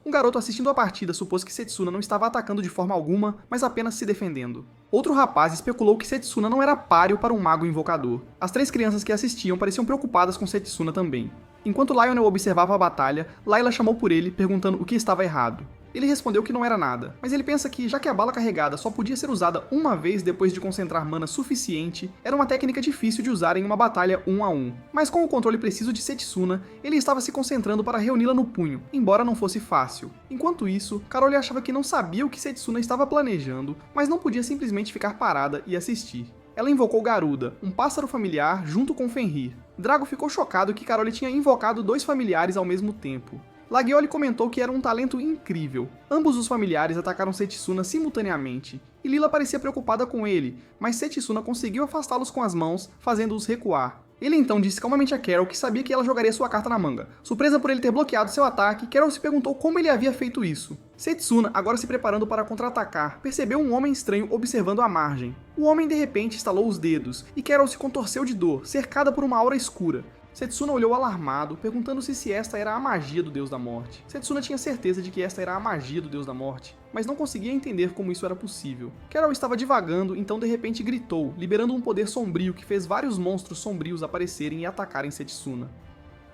Um garoto assistindo a partida supôs que Setsuna não estava atacando de forma alguma, mas apenas se defendendo. Outro rapaz especulou que Setsuna não era páreo para um mago invocador. As 3 crianças que assistiam pareciam preocupadas com Setsuna também. Enquanto Lionel observava a batalha, Layla chamou por ele, perguntando o que estava errado. Ele respondeu que não era nada, mas ele pensa que, já que a bala carregada só podia ser usada uma vez depois de concentrar mana suficiente, era uma técnica difícil de usar em uma batalha 1 a 1. Mas com o controle preciso de Setsuna, ele estava se concentrando para reuni-la no punho, embora não fosse fácil. Enquanto isso, Carol achava que não sabia o que Setsuna estava planejando, mas não podia simplesmente ficar parada e assistir. Ela invocou Garuda, um pássaro familiar, junto com Fenrir. Drago ficou chocado que Carol tinha invocado 2 familiares ao mesmo tempo. Lagioli comentou que era um talento incrível. Ambos os familiares atacaram Setsuna simultaneamente, e Lila parecia preocupada com ele, mas Setsuna conseguiu afastá-los com as mãos, fazendo-os recuar. Ele então disse calmamente a Carol que sabia que ela jogaria sua carta na manga. Surpresa por ele ter bloqueado seu ataque, Carol se perguntou como ele havia feito isso. Setsuna, agora se preparando para contra-atacar, percebeu um homem estranho observando à margem. O homem de repente estalou os dedos, e Carol se contorceu de dor, cercada por uma aura escura. Setsuna olhou alarmado, perguntando-se se esta era a magia do Deus da Morte. Setsuna tinha certeza de que esta era a magia do Deus da Morte, mas não conseguia entender como isso era possível. Carol estava divagando, então de repente gritou, liberando um poder sombrio que fez vários monstros sombrios aparecerem e atacarem Setsuna.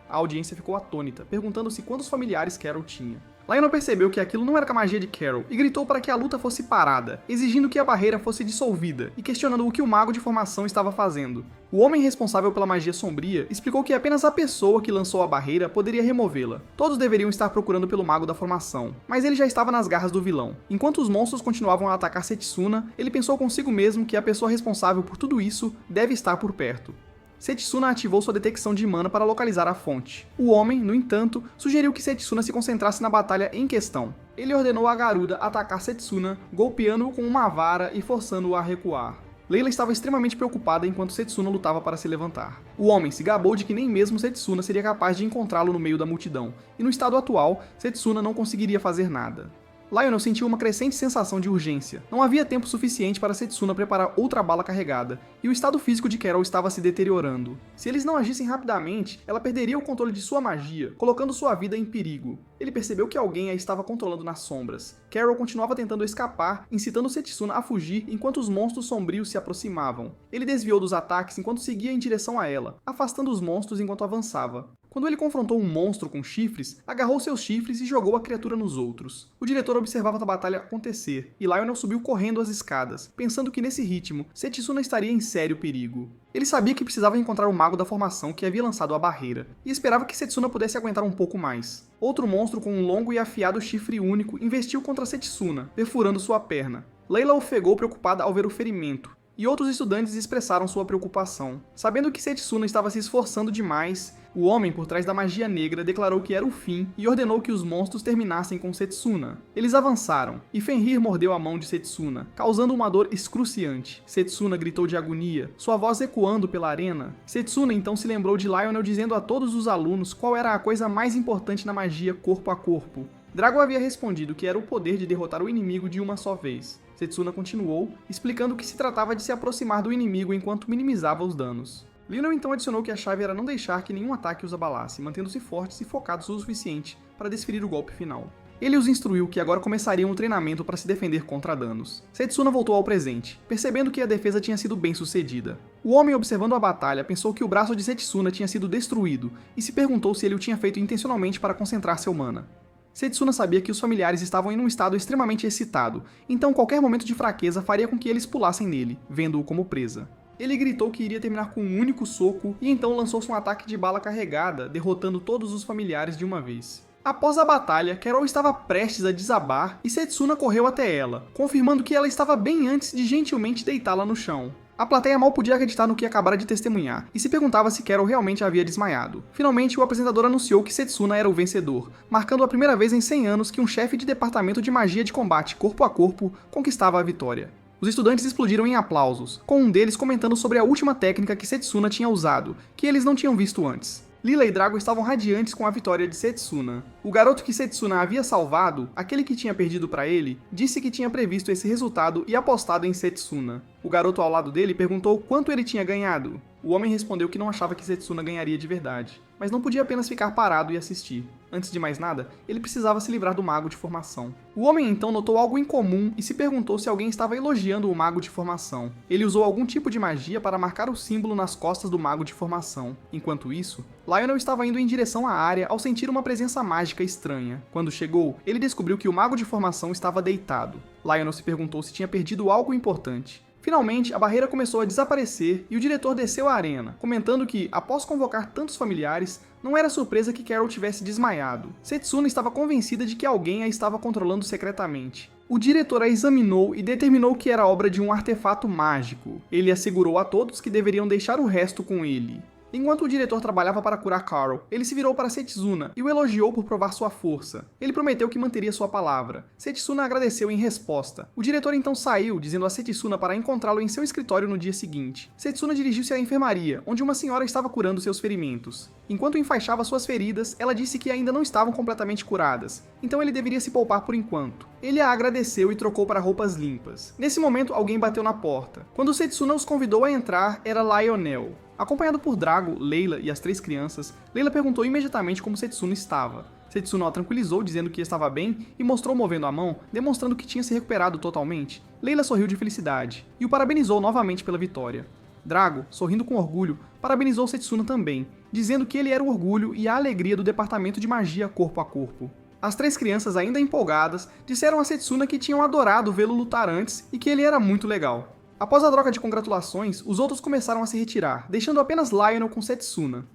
A audiência ficou atônita, perguntando-se quantos familiares Carol tinha. Lionel percebeu que aquilo não era com a magia de Carol e gritou para que a luta fosse parada, exigindo que a barreira fosse dissolvida e questionando o que o mago de formação estava fazendo. O homem responsável pela magia sombria explicou que apenas a pessoa que lançou a barreira poderia removê-la. Todos deveriam estar procurando pelo mago da formação, mas ele já estava nas garras do vilão. Enquanto os monstros continuavam a atacar Setsuna, ele pensou consigo mesmo que a pessoa responsável por tudo isso deve estar por perto. Setsuna ativou sua detecção de mana para localizar a fonte. O homem, no entanto, sugeriu que Setsuna se concentrasse na batalha em questão. Ele ordenou a Garuda atacar Setsuna, golpeando-o com uma vara e forçando-o a recuar. Layla estava extremamente preocupada enquanto Setsuna lutava para se levantar. O homem se gabou de que nem mesmo Setsuna seria capaz de encontrá-lo no meio da multidão, e no estado atual, Setsuna não conseguiria fazer nada. Lionel sentiu uma crescente sensação de urgência. Não havia tempo suficiente para Setsuna preparar outra bala carregada, e o estado físico de Carol estava se deteriorando. Se eles não agissem rapidamente, ela perderia o controle de sua magia, colocando sua vida em perigo. Ele percebeu que alguém a estava controlando nas sombras. Carol continuava tentando escapar, incitando Setsuna a fugir enquanto os monstros sombrios se aproximavam. Ele desviou dos ataques enquanto seguia em direção a ela, afastando os monstros enquanto avançava. Quando ele confrontou um monstro com chifres, agarrou seus chifres e jogou a criatura nos outros. O diretor observava a batalha acontecer, e Lionel subiu correndo as escadas, pensando que nesse ritmo, Setsuna estaria em sério perigo. Ele sabia que precisava encontrar o mago da formação que havia lançado a barreira, e esperava que Setsuna pudesse aguentar um pouco mais. Outro monstro com um longo e afiado chifre único investiu contra Setsuna, perfurando sua perna. Layla ofegou preocupada ao ver o ferimento, e outros estudantes expressaram sua preocupação. Sabendo que Setsuna estava se esforçando demais, o homem por trás da magia negra declarou que era o fim e ordenou que os monstros terminassem com Setsuna. Eles avançaram, e Fenrir mordeu a mão de Setsuna, causando uma dor excruciante. Setsuna gritou de agonia, sua voz ecoando pela arena. Setsuna então se lembrou de Lionel dizendo a todos os alunos qual era a coisa mais importante na magia corpo a corpo. Drago havia respondido que era o poder de derrotar o inimigo de uma só vez. Setsuna continuou, explicando que se tratava de se aproximar do inimigo enquanto minimizava os danos. Lionel então adicionou que a chave era não deixar que nenhum ataque os abalasse, mantendo-se fortes e focados o suficiente para desferir o golpe final. Ele os instruiu que agora começariam o treinamento para se defender contra danos. Setsuna voltou ao presente, percebendo que a defesa tinha sido bem sucedida. O homem, observando a batalha, pensou que o braço de Setsuna tinha sido destruído e se perguntou se ele o tinha feito intencionalmente para concentrar seu mana. Setsuna sabia que os familiares estavam em um estado extremamente excitado, então qualquer momento de fraqueza faria com que eles pulassem nele, vendo-o como presa. Ele gritou que iria terminar com um único soco e então lançou-se um ataque de bala carregada, derrotando todos os familiares de uma vez. Após a batalha, Carol estava prestes a desabar e Setsuna correu até ela, confirmando que ela estava bem antes de gentilmente deitá-la no chão. A plateia mal podia acreditar no que acabara de testemunhar e se perguntava se Carol realmente havia desmaiado. Finalmente, o apresentador anunciou que Setsuna era o vencedor, marcando a primeira vez em 100 anos que um chefe de departamento de magia de combate corpo a corpo conquistava a vitória. Os estudantes explodiram em aplausos, com um deles comentando sobre a última técnica que Setsuna tinha usado, que eles não tinham visto antes. Lila e Drago estavam radiantes com a vitória de Setsuna. O garoto que Setsuna havia salvado, aquele que tinha perdido para ele, disse que tinha previsto esse resultado e apostado em Setsuna. O garoto ao lado dele perguntou quanto ele tinha ganhado. O homem respondeu que não achava que Setsuna ganharia de verdade, mas não podia apenas ficar parado e assistir. Antes de mais nada, ele precisava se livrar do mago de formação. O homem então notou algo incomum e se perguntou se alguém estava elogiando o mago de formação. Ele usou algum tipo de magia para marcar o símbolo nas costas do mago de formação. Enquanto isso, Lionel estava indo em direção à área ao sentir uma presença mágica estranha. Quando chegou, ele descobriu que o mago de formação estava deitado. Lionel se perguntou se tinha perdido algo importante. Finalmente, a barreira começou a desaparecer e o diretor desceu à arena, comentando que, após convocar tantos familiares, não era surpresa que Carol tivesse desmaiado. Setsuna estava convencida de que alguém a estava controlando secretamente. O diretor a examinou e determinou que era obra de um artefato mágico. Ele assegurou a todos que deveriam deixar o resto com ele. Enquanto o diretor trabalhava para curar Carl, ele se virou para Setsuna e o elogiou por provar sua força. Ele prometeu que manteria sua palavra. Setsuna agradeceu em resposta. O diretor então saiu, dizendo a Setsuna para encontrá-lo em seu escritório no dia seguinte. Setsuna dirigiu-se à enfermaria, onde uma senhora estava curando seus ferimentos. Enquanto enfaixava suas feridas, ela disse que ainda não estavam completamente curadas, então ele deveria se poupar por enquanto. Ele a agradeceu e trocou para roupas limpas. Nesse momento, alguém bateu na porta. Quando Setsuna os convidou a entrar, era Lionel. Acompanhado por Drago, Layla e as 3 crianças, Layla perguntou imediatamente como Setsuna estava. Setsuna a tranquilizou dizendo que estava bem e mostrou movendo a mão, demonstrando que tinha se recuperado totalmente. Layla sorriu de felicidade e o parabenizou novamente pela vitória. Drago, sorrindo com orgulho, parabenizou Setsuna também, dizendo que ele era o orgulho e a alegria do departamento de magia corpo a corpo. As 3 crianças, ainda empolgadas, disseram a Setsuna que tinham adorado vê-lo lutar antes e que ele era muito legal. Após a troca de congratulações, os outros começaram a se retirar, deixando apenas Lionel com Setsuna.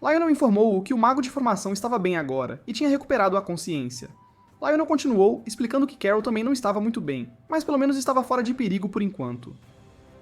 Lionel informou-o que o mago de formação estava bem agora e tinha recuperado a consciência. Lionel continuou, explicando que Carol também não estava muito bem, mas pelo menos estava fora de perigo por enquanto.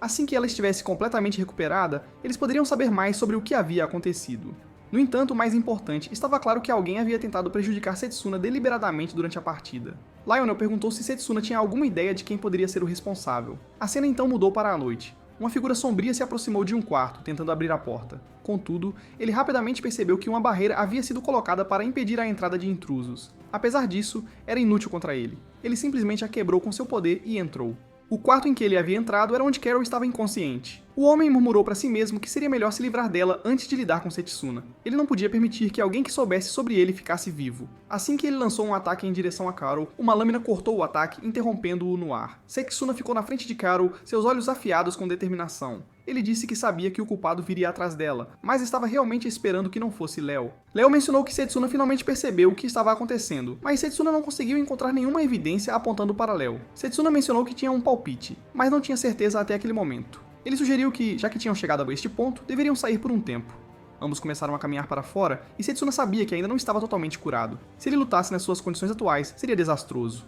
Assim que ela estivesse completamente recuperada, eles poderiam saber mais sobre o que havia acontecido. No entanto, o mais importante, estava claro que alguém havia tentado prejudicar Setsuna deliberadamente durante a partida. Lionel perguntou se Setsuna tinha alguma ideia de quem poderia ser o responsável. A cena então mudou para a noite. Uma figura sombria se aproximou de um quarto, tentando abrir a porta. Contudo, ele rapidamente percebeu que uma barreira havia sido colocada para impedir a entrada de intrusos. Apesar disso, era inútil contra ele. Ele simplesmente a quebrou com seu poder e entrou. O quarto em que ele havia entrado era onde Carol estava inconsciente. O homem murmurou para si mesmo que seria melhor se livrar dela antes de lidar com Setsuna. Ele não podia permitir que alguém que soubesse sobre ele ficasse vivo. Assim que ele lançou um ataque em direção a Carol, uma lâmina cortou o ataque, interrompendo-o no ar. Setsuna ficou na frente de Carol, seus olhos afiados com determinação. Ele disse que sabia que o culpado viria atrás dela, mas estava realmente esperando que não fosse Léo. Léo mencionou que Setsuna finalmente percebeu o que estava acontecendo, mas Setsuna não conseguiu encontrar nenhuma evidência apontando para Léo. Setsuna mencionou que tinha um palpite, mas não tinha certeza até aquele momento. Ele sugeriu que, já que tinham chegado a este ponto, deveriam sair por um tempo. Ambos começaram a caminhar para fora, e Setsuna sabia que ainda não estava totalmente curado. Se ele lutasse nas suas condições atuais, seria desastroso.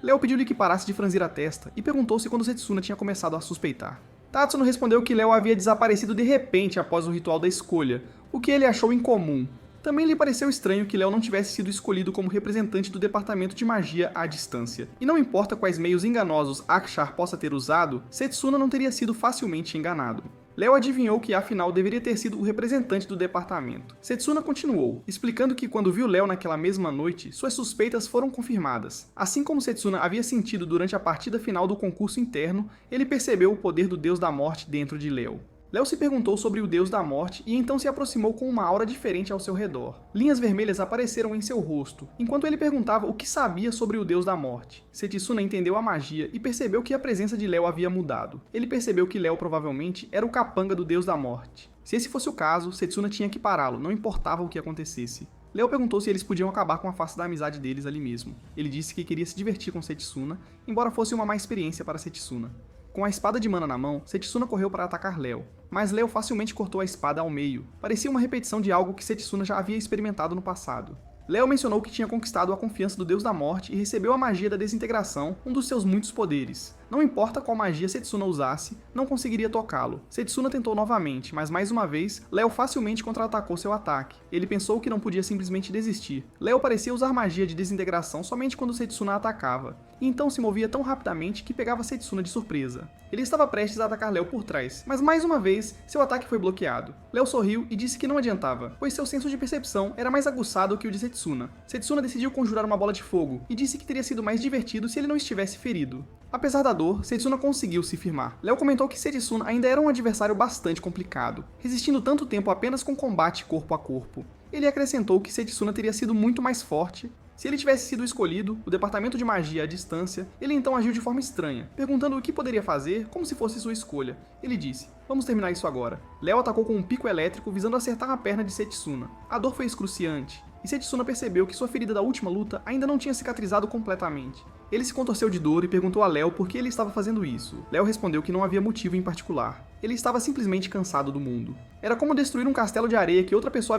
Léo pediu-lhe que parasse de franzir a testa e perguntou-se quando Setsuna tinha começado a suspeitar. Tatsuno respondeu que Léo havia desaparecido de repente após o ritual da escolha, o que ele achou incomum. Também lhe pareceu estranho que Léo não tivesse sido escolhido como representante do departamento de magia à distância. E não importa quais meios enganosos Akshar possa ter usado, Setsuna não teria sido facilmente enganado. Léo adivinhou que afinal deveria ter sido o representante do departamento. Setsuna continuou, explicando que quando viu Léo naquela mesma noite, suas suspeitas foram confirmadas. Assim como Setsuna havia sentido durante a partida final do concurso interno, ele percebeu o poder do Deus da Morte dentro de Léo. Léo se perguntou sobre o deus da morte e então se aproximou com uma aura diferente ao seu redor. Linhas vermelhas apareceram em seu rosto, enquanto ele perguntava o que sabia sobre o deus da morte. Setsuna entendeu a magia e percebeu que a presença de Léo havia mudado. Ele percebeu que Léo provavelmente era o capanga do deus da morte. Se esse fosse o caso, Setsuna tinha que pará-lo, não importava o que acontecesse. Léo perguntou se eles podiam acabar com a face da amizade deles ali mesmo. Ele disse que queria se divertir com Setsuna, embora fosse uma má experiência para Setsuna. Com a espada de mana na mão, Setsuna correu para atacar Léo, mas Léo facilmente cortou a espada ao meio. Parecia uma repetição de algo que Setsuna já havia experimentado no passado. Léo mencionou que tinha conquistado a confiança do deus da morte e recebeu a magia da desintegração, um dos seus muitos poderes. Não importa qual magia Setsuna usasse, não conseguiria tocá-lo. Setsuna tentou novamente, mas mais uma vez, Léo facilmente contra-atacou seu ataque. Ele pensou que não podia simplesmente desistir. Léo parecia usar magia de desintegração somente quando Setsuna atacava, e então se movia tão rapidamente que pegava Setsuna de surpresa. Ele estava prestes a atacar Léo por trás, mas mais uma vez, seu ataque foi bloqueado. Léo sorriu e disse que não adiantava, pois seu senso de percepção era mais aguçado que o de Setsuna. Setsuna decidiu conjurar uma bola de fogo, e disse que teria sido mais divertido se ele não estivesse ferido. Apesar da dor, Setsuna conseguiu se firmar. Léo comentou que Setsuna ainda era um adversário bastante complicado, resistindo tanto tempo apenas com combate corpo a corpo. Ele acrescentou que Setsuna teria sido muito mais forte. Se ele tivesse sido escolhido, o departamento de magia à distância, ele então agiu de forma estranha, perguntando o que poderia fazer como se fosse sua escolha. Ele disse, vamos terminar isso agora. Léo atacou com um pico elétrico visando acertar a perna de Setsuna. A dor foi excruciante, e Setsuna percebeu que sua ferida da última luta ainda não tinha cicatrizado completamente. Ele se contorceu de dor e perguntou a Léo por que ele estava fazendo isso. Léo respondeu que não havia motivo em particular. Ele estava simplesmente cansado do mundo. Era como destruir um castelo de areia que outra pessoa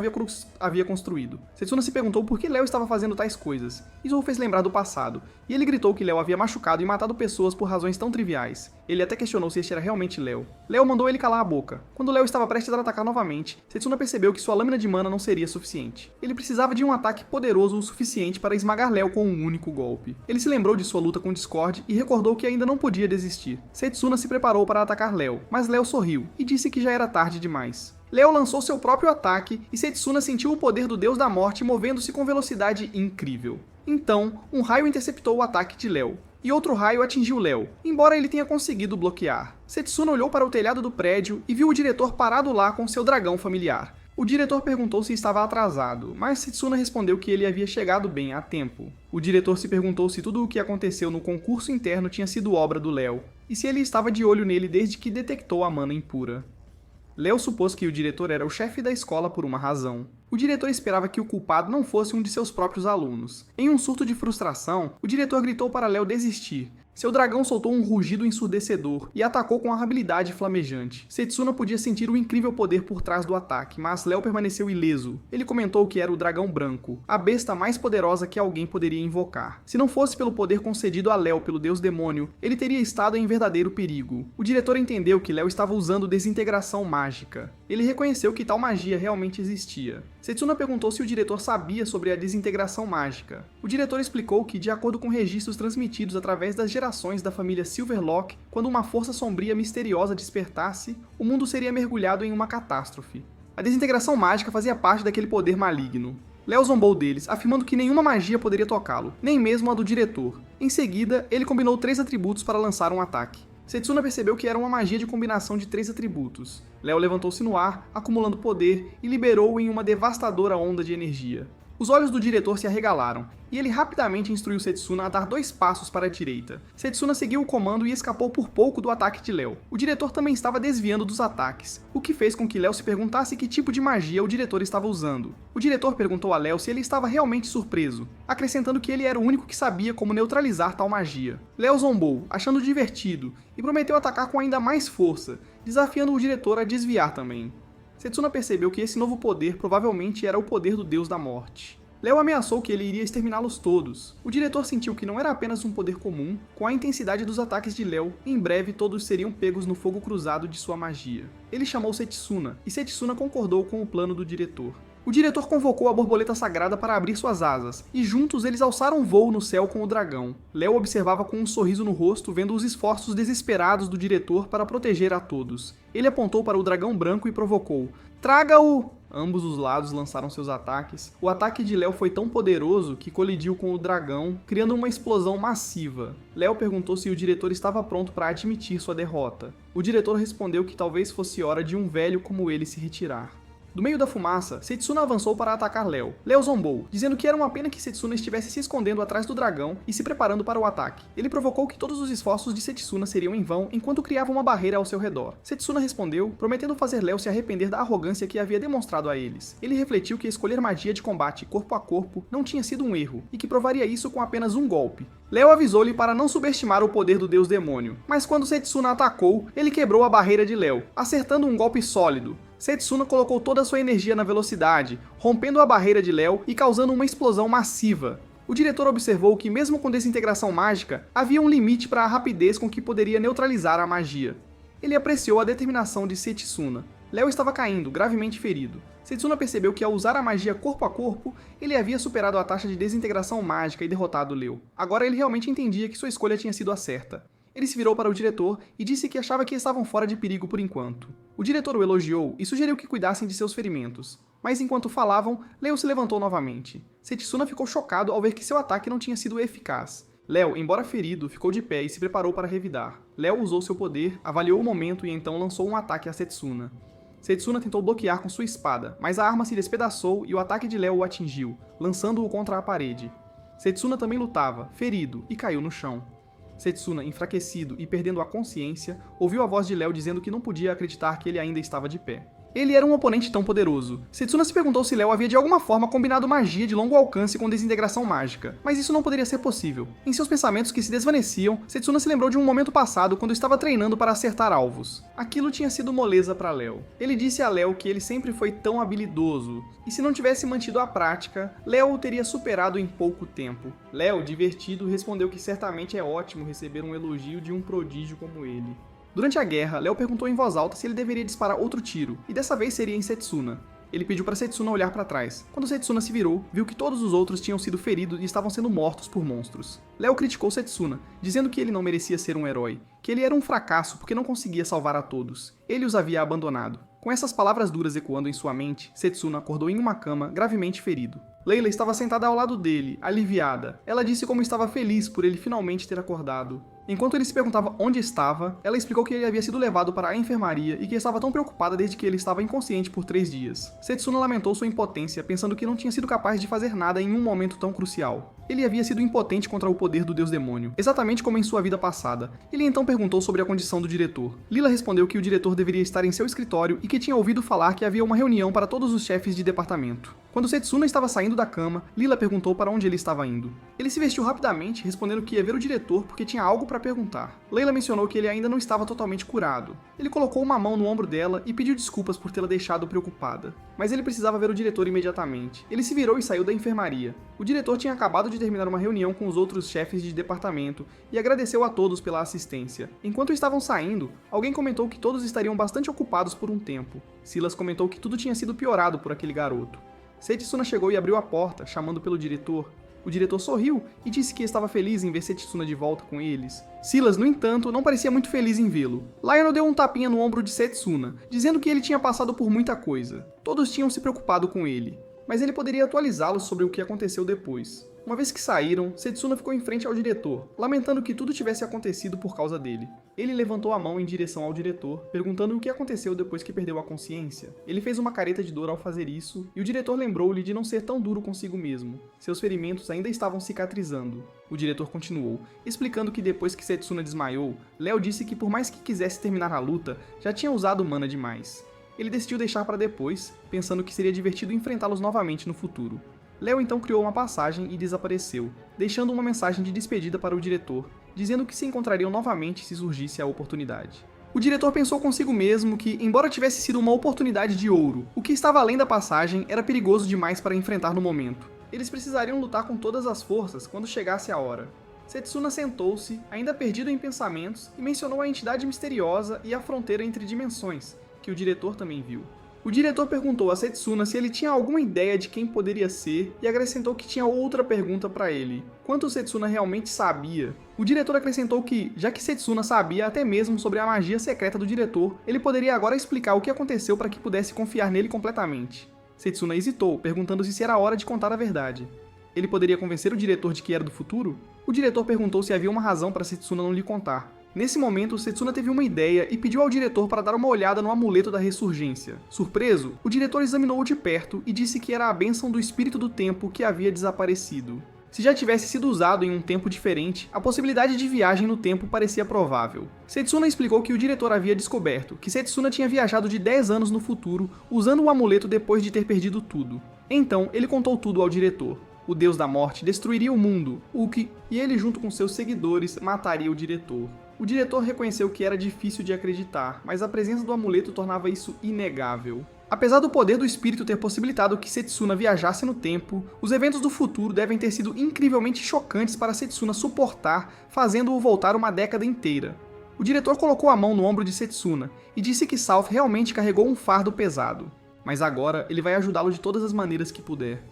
havia construído. Setsuna se perguntou por que Léo estava fazendo tais coisas. Isso o fez lembrar do passado, e ele gritou que Léo havia machucado e matado pessoas por razões tão triviais. Ele até questionou se este era realmente Léo. Léo mandou ele calar a boca. Quando Léo estava prestes a atacar novamente, Setsuna percebeu que sua lâmina de mana não seria suficiente. Ele precisava de um ataque poderoso o suficiente para esmagar Léo com um único golpe. Ele se lembrou de sua luta com Discord e recordou que ainda não podia desistir. Setsuna se preparou para atacar Léo, mas Léo sorriu e disse que já era tarde demais. Léo lançou seu próprio ataque e Setsuna sentiu o poder do deus da morte movendo-se com velocidade incrível. Então, um raio interceptou o ataque de Léo, e outro raio atingiu Léo, embora ele tenha conseguido bloquear. Setsuna olhou para o telhado do prédio e viu o diretor parado lá com seu dragão familiar. O diretor perguntou se estava atrasado, mas Setsuna respondeu que ele havia chegado bem a tempo. O diretor se perguntou se tudo o que aconteceu no concurso interno tinha sido obra do Léo, e se ele estava de olho nele desde que detectou a mana impura. Léo supôs que o diretor era o chefe da escola por uma razão. O diretor esperava que o culpado não fosse um de seus próprios alunos. Em um surto de frustração, o diretor gritou para Léo desistir. Seu dragão soltou um rugido ensurdecedor e atacou com a habilidade flamejante. Setsuna podia sentir o incrível poder por trás do ataque, mas Léo permaneceu ileso. Ele comentou que era o dragão branco, a besta mais poderosa que alguém poderia invocar. Se não fosse pelo poder concedido a Léo pelo deus demônio, ele teria estado em verdadeiro perigo. O diretor entendeu que Léo estava usando desintegração mágica. Ele reconheceu que tal magia realmente existia. Setsuna perguntou se o diretor sabia sobre a desintegração mágica. O diretor explicou que, de acordo com registros transmitidos através das gerações da família Silverlock, quando uma força sombria misteriosa despertasse, o mundo seria mergulhado em uma catástrofe. A desintegração mágica fazia parte daquele poder maligno. Léo zombou deles, afirmando que nenhuma magia poderia tocá-lo, nem mesmo a do diretor. Em seguida, ele combinou 3 atributos para lançar um ataque. Setsuna percebeu que era uma magia de combinação de 3 atributos. Léo levantou-se no ar, acumulando poder, e liberou-o em uma devastadora onda de energia. Os olhos do diretor se arregalaram, e ele rapidamente instruiu Setsuna a dar 2 passos para a direita. Setsuna seguiu o comando e escapou por pouco do ataque de Léo. O diretor também estava desviando dos ataques, o que fez com que Léo se perguntasse que tipo de magia o diretor estava usando. O diretor perguntou a Léo se ele estava realmente surpreso, acrescentando que ele era o único que sabia como neutralizar tal magia. Léo zombou, achando divertido, e prometeu atacar com ainda mais força, desafiando o diretor a desviar também. Setsuna percebeu que esse novo poder provavelmente era o poder do deus da morte. Léo ameaçou que ele iria exterminá-los todos. O diretor sentiu que não era apenas um poder comum, com a intensidade dos ataques de Léo, em breve todos seriam pegos no fogo cruzado de sua magia. Ele chamou Setsuna, e Setsuna concordou com o plano do diretor. O diretor convocou a borboleta sagrada para abrir suas asas, e juntos eles alçaram voo no céu com o dragão. Léo observava com um sorriso no rosto, vendo os esforços desesperados do diretor para proteger a todos. Ele apontou para o dragão branco e provocou: "Traga-o!" Ambos os lados lançaram seus ataques. O ataque de Léo foi tão poderoso que colidiu com o dragão, criando uma explosão massiva. Léo perguntou se o diretor estava pronto para admitir sua derrota. O diretor respondeu que talvez fosse hora de um velho como ele se retirar. Do meio da fumaça, Setsuna avançou para atacar Léo. Léo zombou, dizendo que era uma pena que Setsuna estivesse se escondendo atrás do dragão e se preparando para o ataque. Ele provocou que todos os esforços de Setsuna seriam em vão enquanto criava uma barreira ao seu redor. Setsuna respondeu, prometendo fazer Léo se arrepender da arrogância que havia demonstrado a eles. Ele refletiu que escolher magia de combate corpo a corpo não tinha sido um erro, e que provaria isso com apenas um golpe. Léo avisou-lhe para não subestimar o poder do deus demônio, mas quando Setsuna atacou, ele quebrou a barreira de Léo, acertando um golpe sólido. Setsuna colocou toda a sua energia na velocidade, rompendo a barreira de Léo e causando uma explosão massiva. O diretor observou que mesmo com desintegração mágica, havia um limite para a rapidez com que poderia neutralizar a magia. Ele apreciou a determinação de Setsuna. Léo estava caindo, gravemente ferido. Setsuna percebeu que ao usar a magia corpo a corpo, ele havia superado a taxa de desintegração mágica e derrotado Léo. Agora ele realmente entendia que sua escolha tinha sido a certa. Ele se virou para o diretor e disse que achava que estavam fora de perigo por enquanto. O diretor o elogiou e sugeriu que cuidassem de seus ferimentos. Mas enquanto falavam, Léo se levantou novamente. Setsuna ficou chocado ao ver que seu ataque não tinha sido eficaz. Léo, embora ferido, ficou de pé e se preparou para revidar. Léo usou seu poder, avaliou o momento e então lançou um ataque a Setsuna. Setsuna tentou bloquear com sua espada, mas a arma se despedaçou e o ataque de Léo o atingiu, lançando-o contra a parede. Setsuna também lutava, ferido, e caiu no chão. Setsuna, enfraquecido e perdendo a consciência, ouviu a voz de Léo dizendo que não podia acreditar que ele ainda estava de pé. Ele era um oponente tão poderoso. Setsuna se perguntou se Léo havia de alguma forma combinado magia de longo alcance com desintegração mágica, mas isso não poderia ser possível. Em seus pensamentos que se desvaneciam, Setsuna se lembrou de um momento passado quando estava treinando para acertar alvos. Aquilo tinha sido moleza para Léo. Ele disse a Léo que ele sempre foi tão habilidoso, e se não tivesse mantido a prática, Léo o teria superado em pouco tempo. Léo, divertido, respondeu que certamente é ótimo receber um elogio de um prodígio como ele. Durante a guerra, Léo perguntou em voz alta se ele deveria disparar outro tiro, e dessa vez seria em Setsuna. Ele pediu para Setsuna olhar para trás. Quando Setsuna se virou, viu que todos os outros tinham sido feridos e estavam sendo mortos por monstros. Léo criticou Setsuna, dizendo que ele não merecia ser um herói, que ele era um fracasso porque não conseguia salvar a todos. Ele os havia abandonado. Com essas palavras duras ecoando em sua mente, Setsuna acordou em uma cama, gravemente ferido. Layla estava sentada ao lado dele, aliviada. Ela disse como estava feliz por ele finalmente ter acordado. Enquanto ele se perguntava onde estava, ela explicou que ele havia sido levado para a enfermaria e que estava tão preocupada desde que ele estava inconsciente por 3 dias. Setsuna lamentou sua impotência, pensando que não tinha sido capaz de fazer nada em um momento tão crucial. Ele havia sido impotente contra o poder do deus demônio, exatamente como em sua vida passada. Ele então perguntou sobre a condição do diretor. Lila respondeu que o diretor deveria estar em seu escritório e que tinha ouvido falar que havia uma reunião para todos os chefes de departamento. Quando Setsuna estava saindo da cama, Lila perguntou para onde ele estava indo. Ele se vestiu rapidamente, respondendo que ia ver o diretor porque tinha algo para perguntar. Layla mencionou que ele ainda não estava totalmente curado. Ele colocou uma mão no ombro dela e pediu desculpas por tê-la deixado preocupada. Mas ele precisava ver o diretor imediatamente. Ele se virou e saiu da enfermaria. O diretor tinha acabado de terminar uma reunião com os outros chefes de departamento e agradeceu a todos pela assistência. Enquanto estavam saindo, alguém comentou que todos estariam bastante ocupados por um tempo. Silas comentou que tudo tinha sido piorado por aquele garoto. Setsuna chegou e abriu a porta, chamando pelo diretor. O diretor sorriu e disse que estava feliz em ver Setsuna de volta com eles. Silas, no entanto, não parecia muito feliz em vê-lo. Lionel deu um tapinha no ombro de Setsuna, dizendo que ele tinha passado por muita coisa. Todos tinham se preocupado com ele, mas ele poderia atualizá-los sobre o que aconteceu depois. Uma vez que saíram, Setsuna ficou em frente ao diretor, lamentando que tudo tivesse acontecido por causa dele. Ele levantou a mão em direção ao diretor, perguntando o que aconteceu depois que perdeu a consciência. Ele fez uma careta de dor ao fazer isso, e o diretor lembrou-lhe de não ser tão duro consigo mesmo. Seus ferimentos ainda estavam cicatrizando. O diretor continuou, explicando que depois que Setsuna desmaiou, Léo disse que por mais que quisesse terminar a luta, já tinha usado mana demais. Ele decidiu deixar para depois, pensando que seria divertido enfrentá-los novamente no futuro. Léo então criou uma passagem e desapareceu, deixando uma mensagem de despedida para o diretor, dizendo que se encontrariam novamente se surgisse a oportunidade. O diretor pensou consigo mesmo que, embora tivesse sido uma oportunidade de ouro, o que estava além da passagem era perigoso demais para enfrentar no momento. Eles precisariam lutar com todas as forças quando chegasse a hora. Setsuna sentou-se, ainda perdido em pensamentos, e mencionou a entidade misteriosa e a fronteira entre dimensões, que o diretor também viu. O diretor perguntou a Setsuna se ele tinha alguma ideia de quem poderia ser e acrescentou que tinha outra pergunta para ele: quanto Setsuna realmente sabia? O diretor acrescentou que, já que Setsuna sabia até mesmo sobre a magia secreta do diretor, ele poderia agora explicar o que aconteceu para que pudesse confiar nele completamente. Setsuna hesitou, perguntando-se se era hora de contar a verdade. Ele poderia convencer o diretor de que era do futuro? O diretor perguntou se havia uma razão para Setsuna não lhe contar. Nesse momento, Setsuna teve uma ideia e pediu ao diretor para dar uma olhada no amuleto da ressurgência. Surpreso, o diretor examinou-o de perto e disse que era a bênção do espírito do tempo que havia desaparecido. Se já tivesse sido usado em um tempo diferente, a possibilidade de viagem no tempo parecia provável. Setsuna explicou que o diretor havia descoberto que Setsuna tinha viajado de 10 anos no futuro usando o amuleto depois de ter perdido tudo. Então, ele contou tudo ao diretor. O deus da morte destruiria o mundo, Uki, e ele junto com seus seguidores mataria o diretor. O diretor reconheceu que era difícil de acreditar, mas a presença do amuleto tornava isso inegável. Apesar do poder do espírito ter possibilitado que Setsuna viajasse no tempo, os eventos do futuro devem ter sido incrivelmente chocantes para Setsuna suportar, fazendo-o voltar uma década inteira. O diretor colocou a mão no ombro de Setsuna e disse que South realmente carregou um fardo pesado, mas agora ele vai ajudá-lo de todas as maneiras que puder.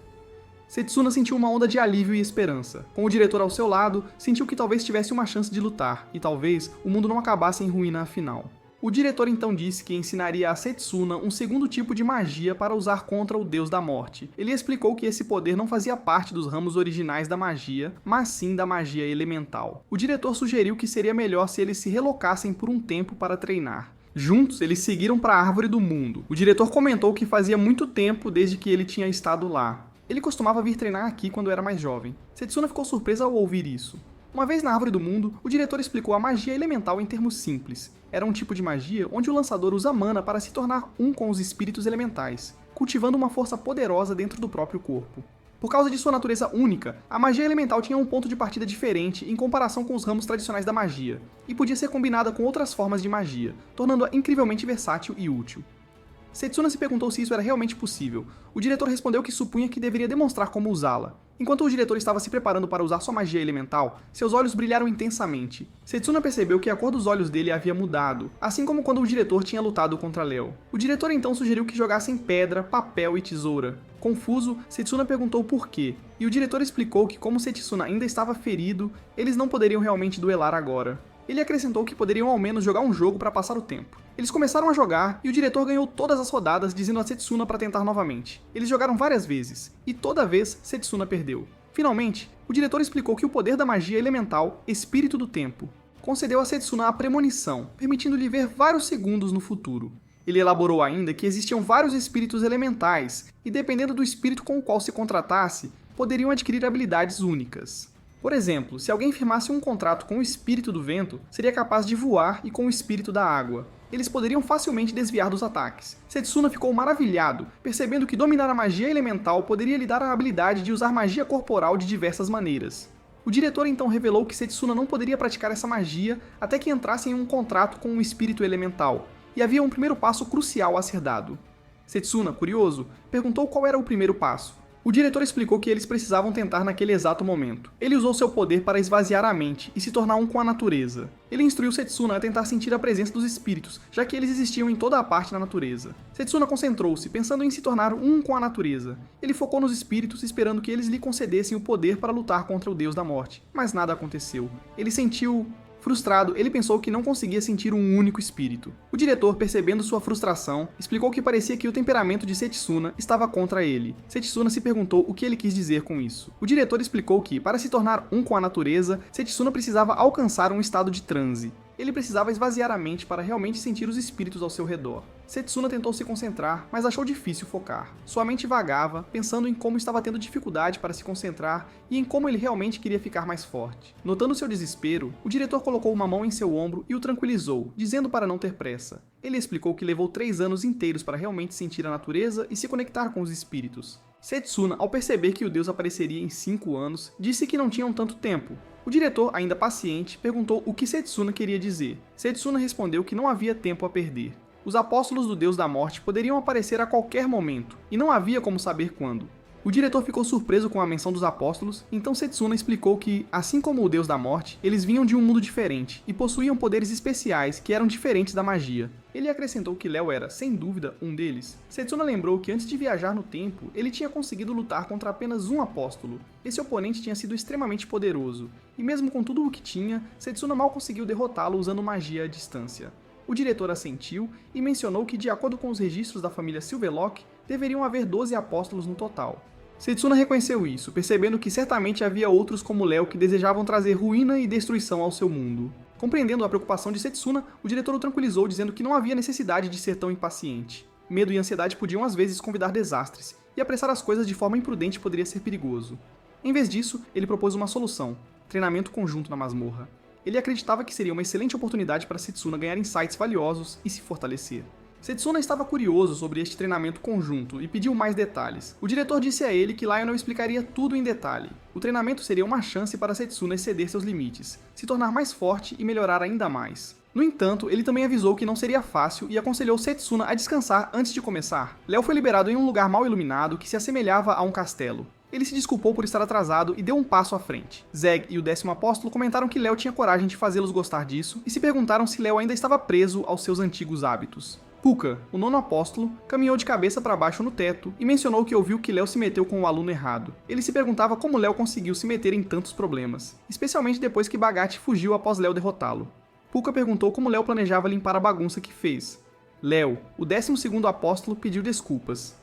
Setsuna sentiu uma onda de alívio e esperança. Com o diretor ao seu lado, sentiu que talvez tivesse uma chance de lutar, e talvez o mundo não acabasse em ruína afinal. O diretor então disse que ensinaria a Setsuna um segundo tipo de magia para usar contra o deus da morte. Ele explicou que esse poder não fazia parte dos ramos originais da magia, mas sim da magia elemental. O diretor sugeriu que seria melhor se eles se relocassem por um tempo para treinar. Juntos, eles seguiram para a Árvore do Mundo. O diretor comentou que fazia muito tempo desde que ele tinha estado lá. Ele costumava vir treinar aqui quando era mais jovem. Setsuna ficou surpresa ao ouvir isso. Uma vez na Árvore do Mundo, o diretor explicou a magia elemental em termos simples. Era um tipo de magia onde o lançador usa mana para se tornar um com os espíritos elementais, cultivando uma força poderosa dentro do próprio corpo. Por causa de sua natureza única, a magia elemental tinha um ponto de partida diferente em comparação com os ramos tradicionais da magia, e podia ser combinada com outras formas de magia, tornando-a incrivelmente versátil e útil. Setsuna se perguntou se isso era realmente possível. O diretor respondeu que supunha que deveria demonstrar como usá-la. Enquanto o diretor estava se preparando para usar sua magia elemental, seus olhos brilharam intensamente. Setsuna percebeu que a cor dos olhos dele havia mudado, assim como quando o diretor tinha lutado contra Leo. O diretor então sugeriu que jogassem pedra, papel e tesoura. Confuso, Setsuna perguntou por quê, e o diretor explicou que como Setsuna ainda estava ferido, eles não poderiam realmente duelar agora. Ele acrescentou que poderiam ao menos jogar um jogo para passar o tempo. Eles começaram a jogar e o diretor ganhou todas as rodadas dizendo a Setsuna para tentar novamente. Eles jogaram várias vezes e toda vez Setsuna perdeu. Finalmente, o diretor explicou que o poder da magia elemental, Espírito do Tempo, concedeu a Setsuna a premonição, permitindo-lhe ver vários segundos no futuro. Ele elaborou ainda que existiam vários espíritos elementais e dependendo do espírito com o qual se contratasse, poderiam adquirir habilidades únicas. Por exemplo, se alguém firmasse um contrato com o espírito do vento, seria capaz de voar e com o espírito da água. Eles poderiam facilmente desviar dos ataques. Setsuna ficou maravilhado, percebendo que dominar a magia elemental poderia lhe dar a habilidade de usar magia corporal de diversas maneiras. O diretor então revelou que Setsuna não poderia praticar essa magia até que entrasse em um contrato com um espírito elemental, e havia um primeiro passo crucial a ser dado. Setsuna, curioso, perguntou qual era o primeiro passo. O diretor explicou que eles precisavam tentar naquele exato momento. Ele usou seu poder para esvaziar a mente e se tornar um com a natureza. Ele instruiu Setsuna a tentar sentir a presença dos espíritos, já que eles existiam em toda a parte da natureza. Setsuna concentrou-se, pensando em se tornar um com a natureza. Ele focou nos espíritos, esperando que eles lhe concedessem o poder para lutar contra o deus da morte. Mas nada aconteceu. Ele sentiu... Frustrado, ele pensou que não conseguia sentir um único espírito. O diretor, percebendo sua frustração, explicou que parecia que o temperamento de Setsuna estava contra ele. Setsuna se perguntou o que ele quis dizer com isso. O diretor explicou que, para se tornar um com a natureza, Setsuna precisava alcançar um estado de transe. Ele precisava esvaziar a mente para realmente sentir os espíritos ao seu redor. Setsuna tentou se concentrar, mas achou difícil focar. Sua mente vagava, pensando em como estava tendo dificuldade para se concentrar e em como ele realmente queria ficar mais forte. Notando seu desespero, o diretor colocou uma mão em seu ombro e o tranquilizou, dizendo para não ter pressa. Ele explicou que levou 3 anos inteiros para realmente sentir a natureza e se conectar com os espíritos. Setsuna, ao perceber que o deus apareceria em 5 anos, disse que não tinham tanto tempo. O diretor, ainda paciente, perguntou o que Setsuna queria dizer. Setsuna respondeu que não havia tempo a perder. Os apóstolos do deus da morte poderiam aparecer a qualquer momento, e não havia como saber quando. O diretor ficou surpreso com a menção dos apóstolos, então Setsuna explicou que, assim como o deus da morte, eles vinham de um mundo diferente e possuíam poderes especiais que eram diferentes da magia. Ele acrescentou que Leo era, sem dúvida, um deles. Setsuna lembrou que antes de viajar no tempo, ele tinha conseguido lutar contra apenas um apóstolo. Esse oponente tinha sido extremamente poderoso, e mesmo com tudo o que tinha, Setsuna mal conseguiu derrotá-lo usando magia à distância. O diretor assentiu e mencionou que, de acordo com os registros da família Silverlock, deveriam haver 12 apóstolos no total. Setsuna reconheceu isso, percebendo que certamente havia outros como Léo que desejavam trazer ruína e destruição ao seu mundo. Compreendendo a preocupação de Setsuna, o diretor o tranquilizou dizendo que não havia necessidade de ser tão impaciente. Medo e ansiedade podiam às vezes convidar desastres, e apressar as coisas de forma imprudente poderia ser perigoso. Em vez disso, ele propôs uma solução: treinamento conjunto na masmorra. Ele acreditava que seria uma excelente oportunidade para Setsuna ganhar insights valiosos e se fortalecer. Setsuna estava curioso sobre este treinamento conjunto e pediu mais detalhes. O diretor disse a ele que Lionel explicaria tudo em detalhe. O treinamento seria uma chance para Setsuna exceder seus limites, se tornar mais forte e melhorar ainda mais. No entanto, ele também avisou que não seria fácil e aconselhou Setsuna a descansar antes de começar. Léo foi liberado em um lugar mal iluminado que se assemelhava a um castelo. Ele se desculpou por estar atrasado e deu um passo à frente. Zeg e o 10º apóstolo comentaram que Léo tinha coragem de fazê-los gostar disso e se perguntaram se Léo ainda estava preso aos seus antigos hábitos. Puka, o 9º apóstolo, caminhou de cabeça para baixo no teto e mencionou que ouviu que Léo se meteu com o aluno errado. Ele se perguntava como Léo conseguiu se meter em tantos problemas, especialmente depois que Bagat fugiu após Léo derrotá-lo. Puka perguntou como Léo planejava limpar a bagunça que fez. Léo, o 12º apóstolo, pediu desculpas.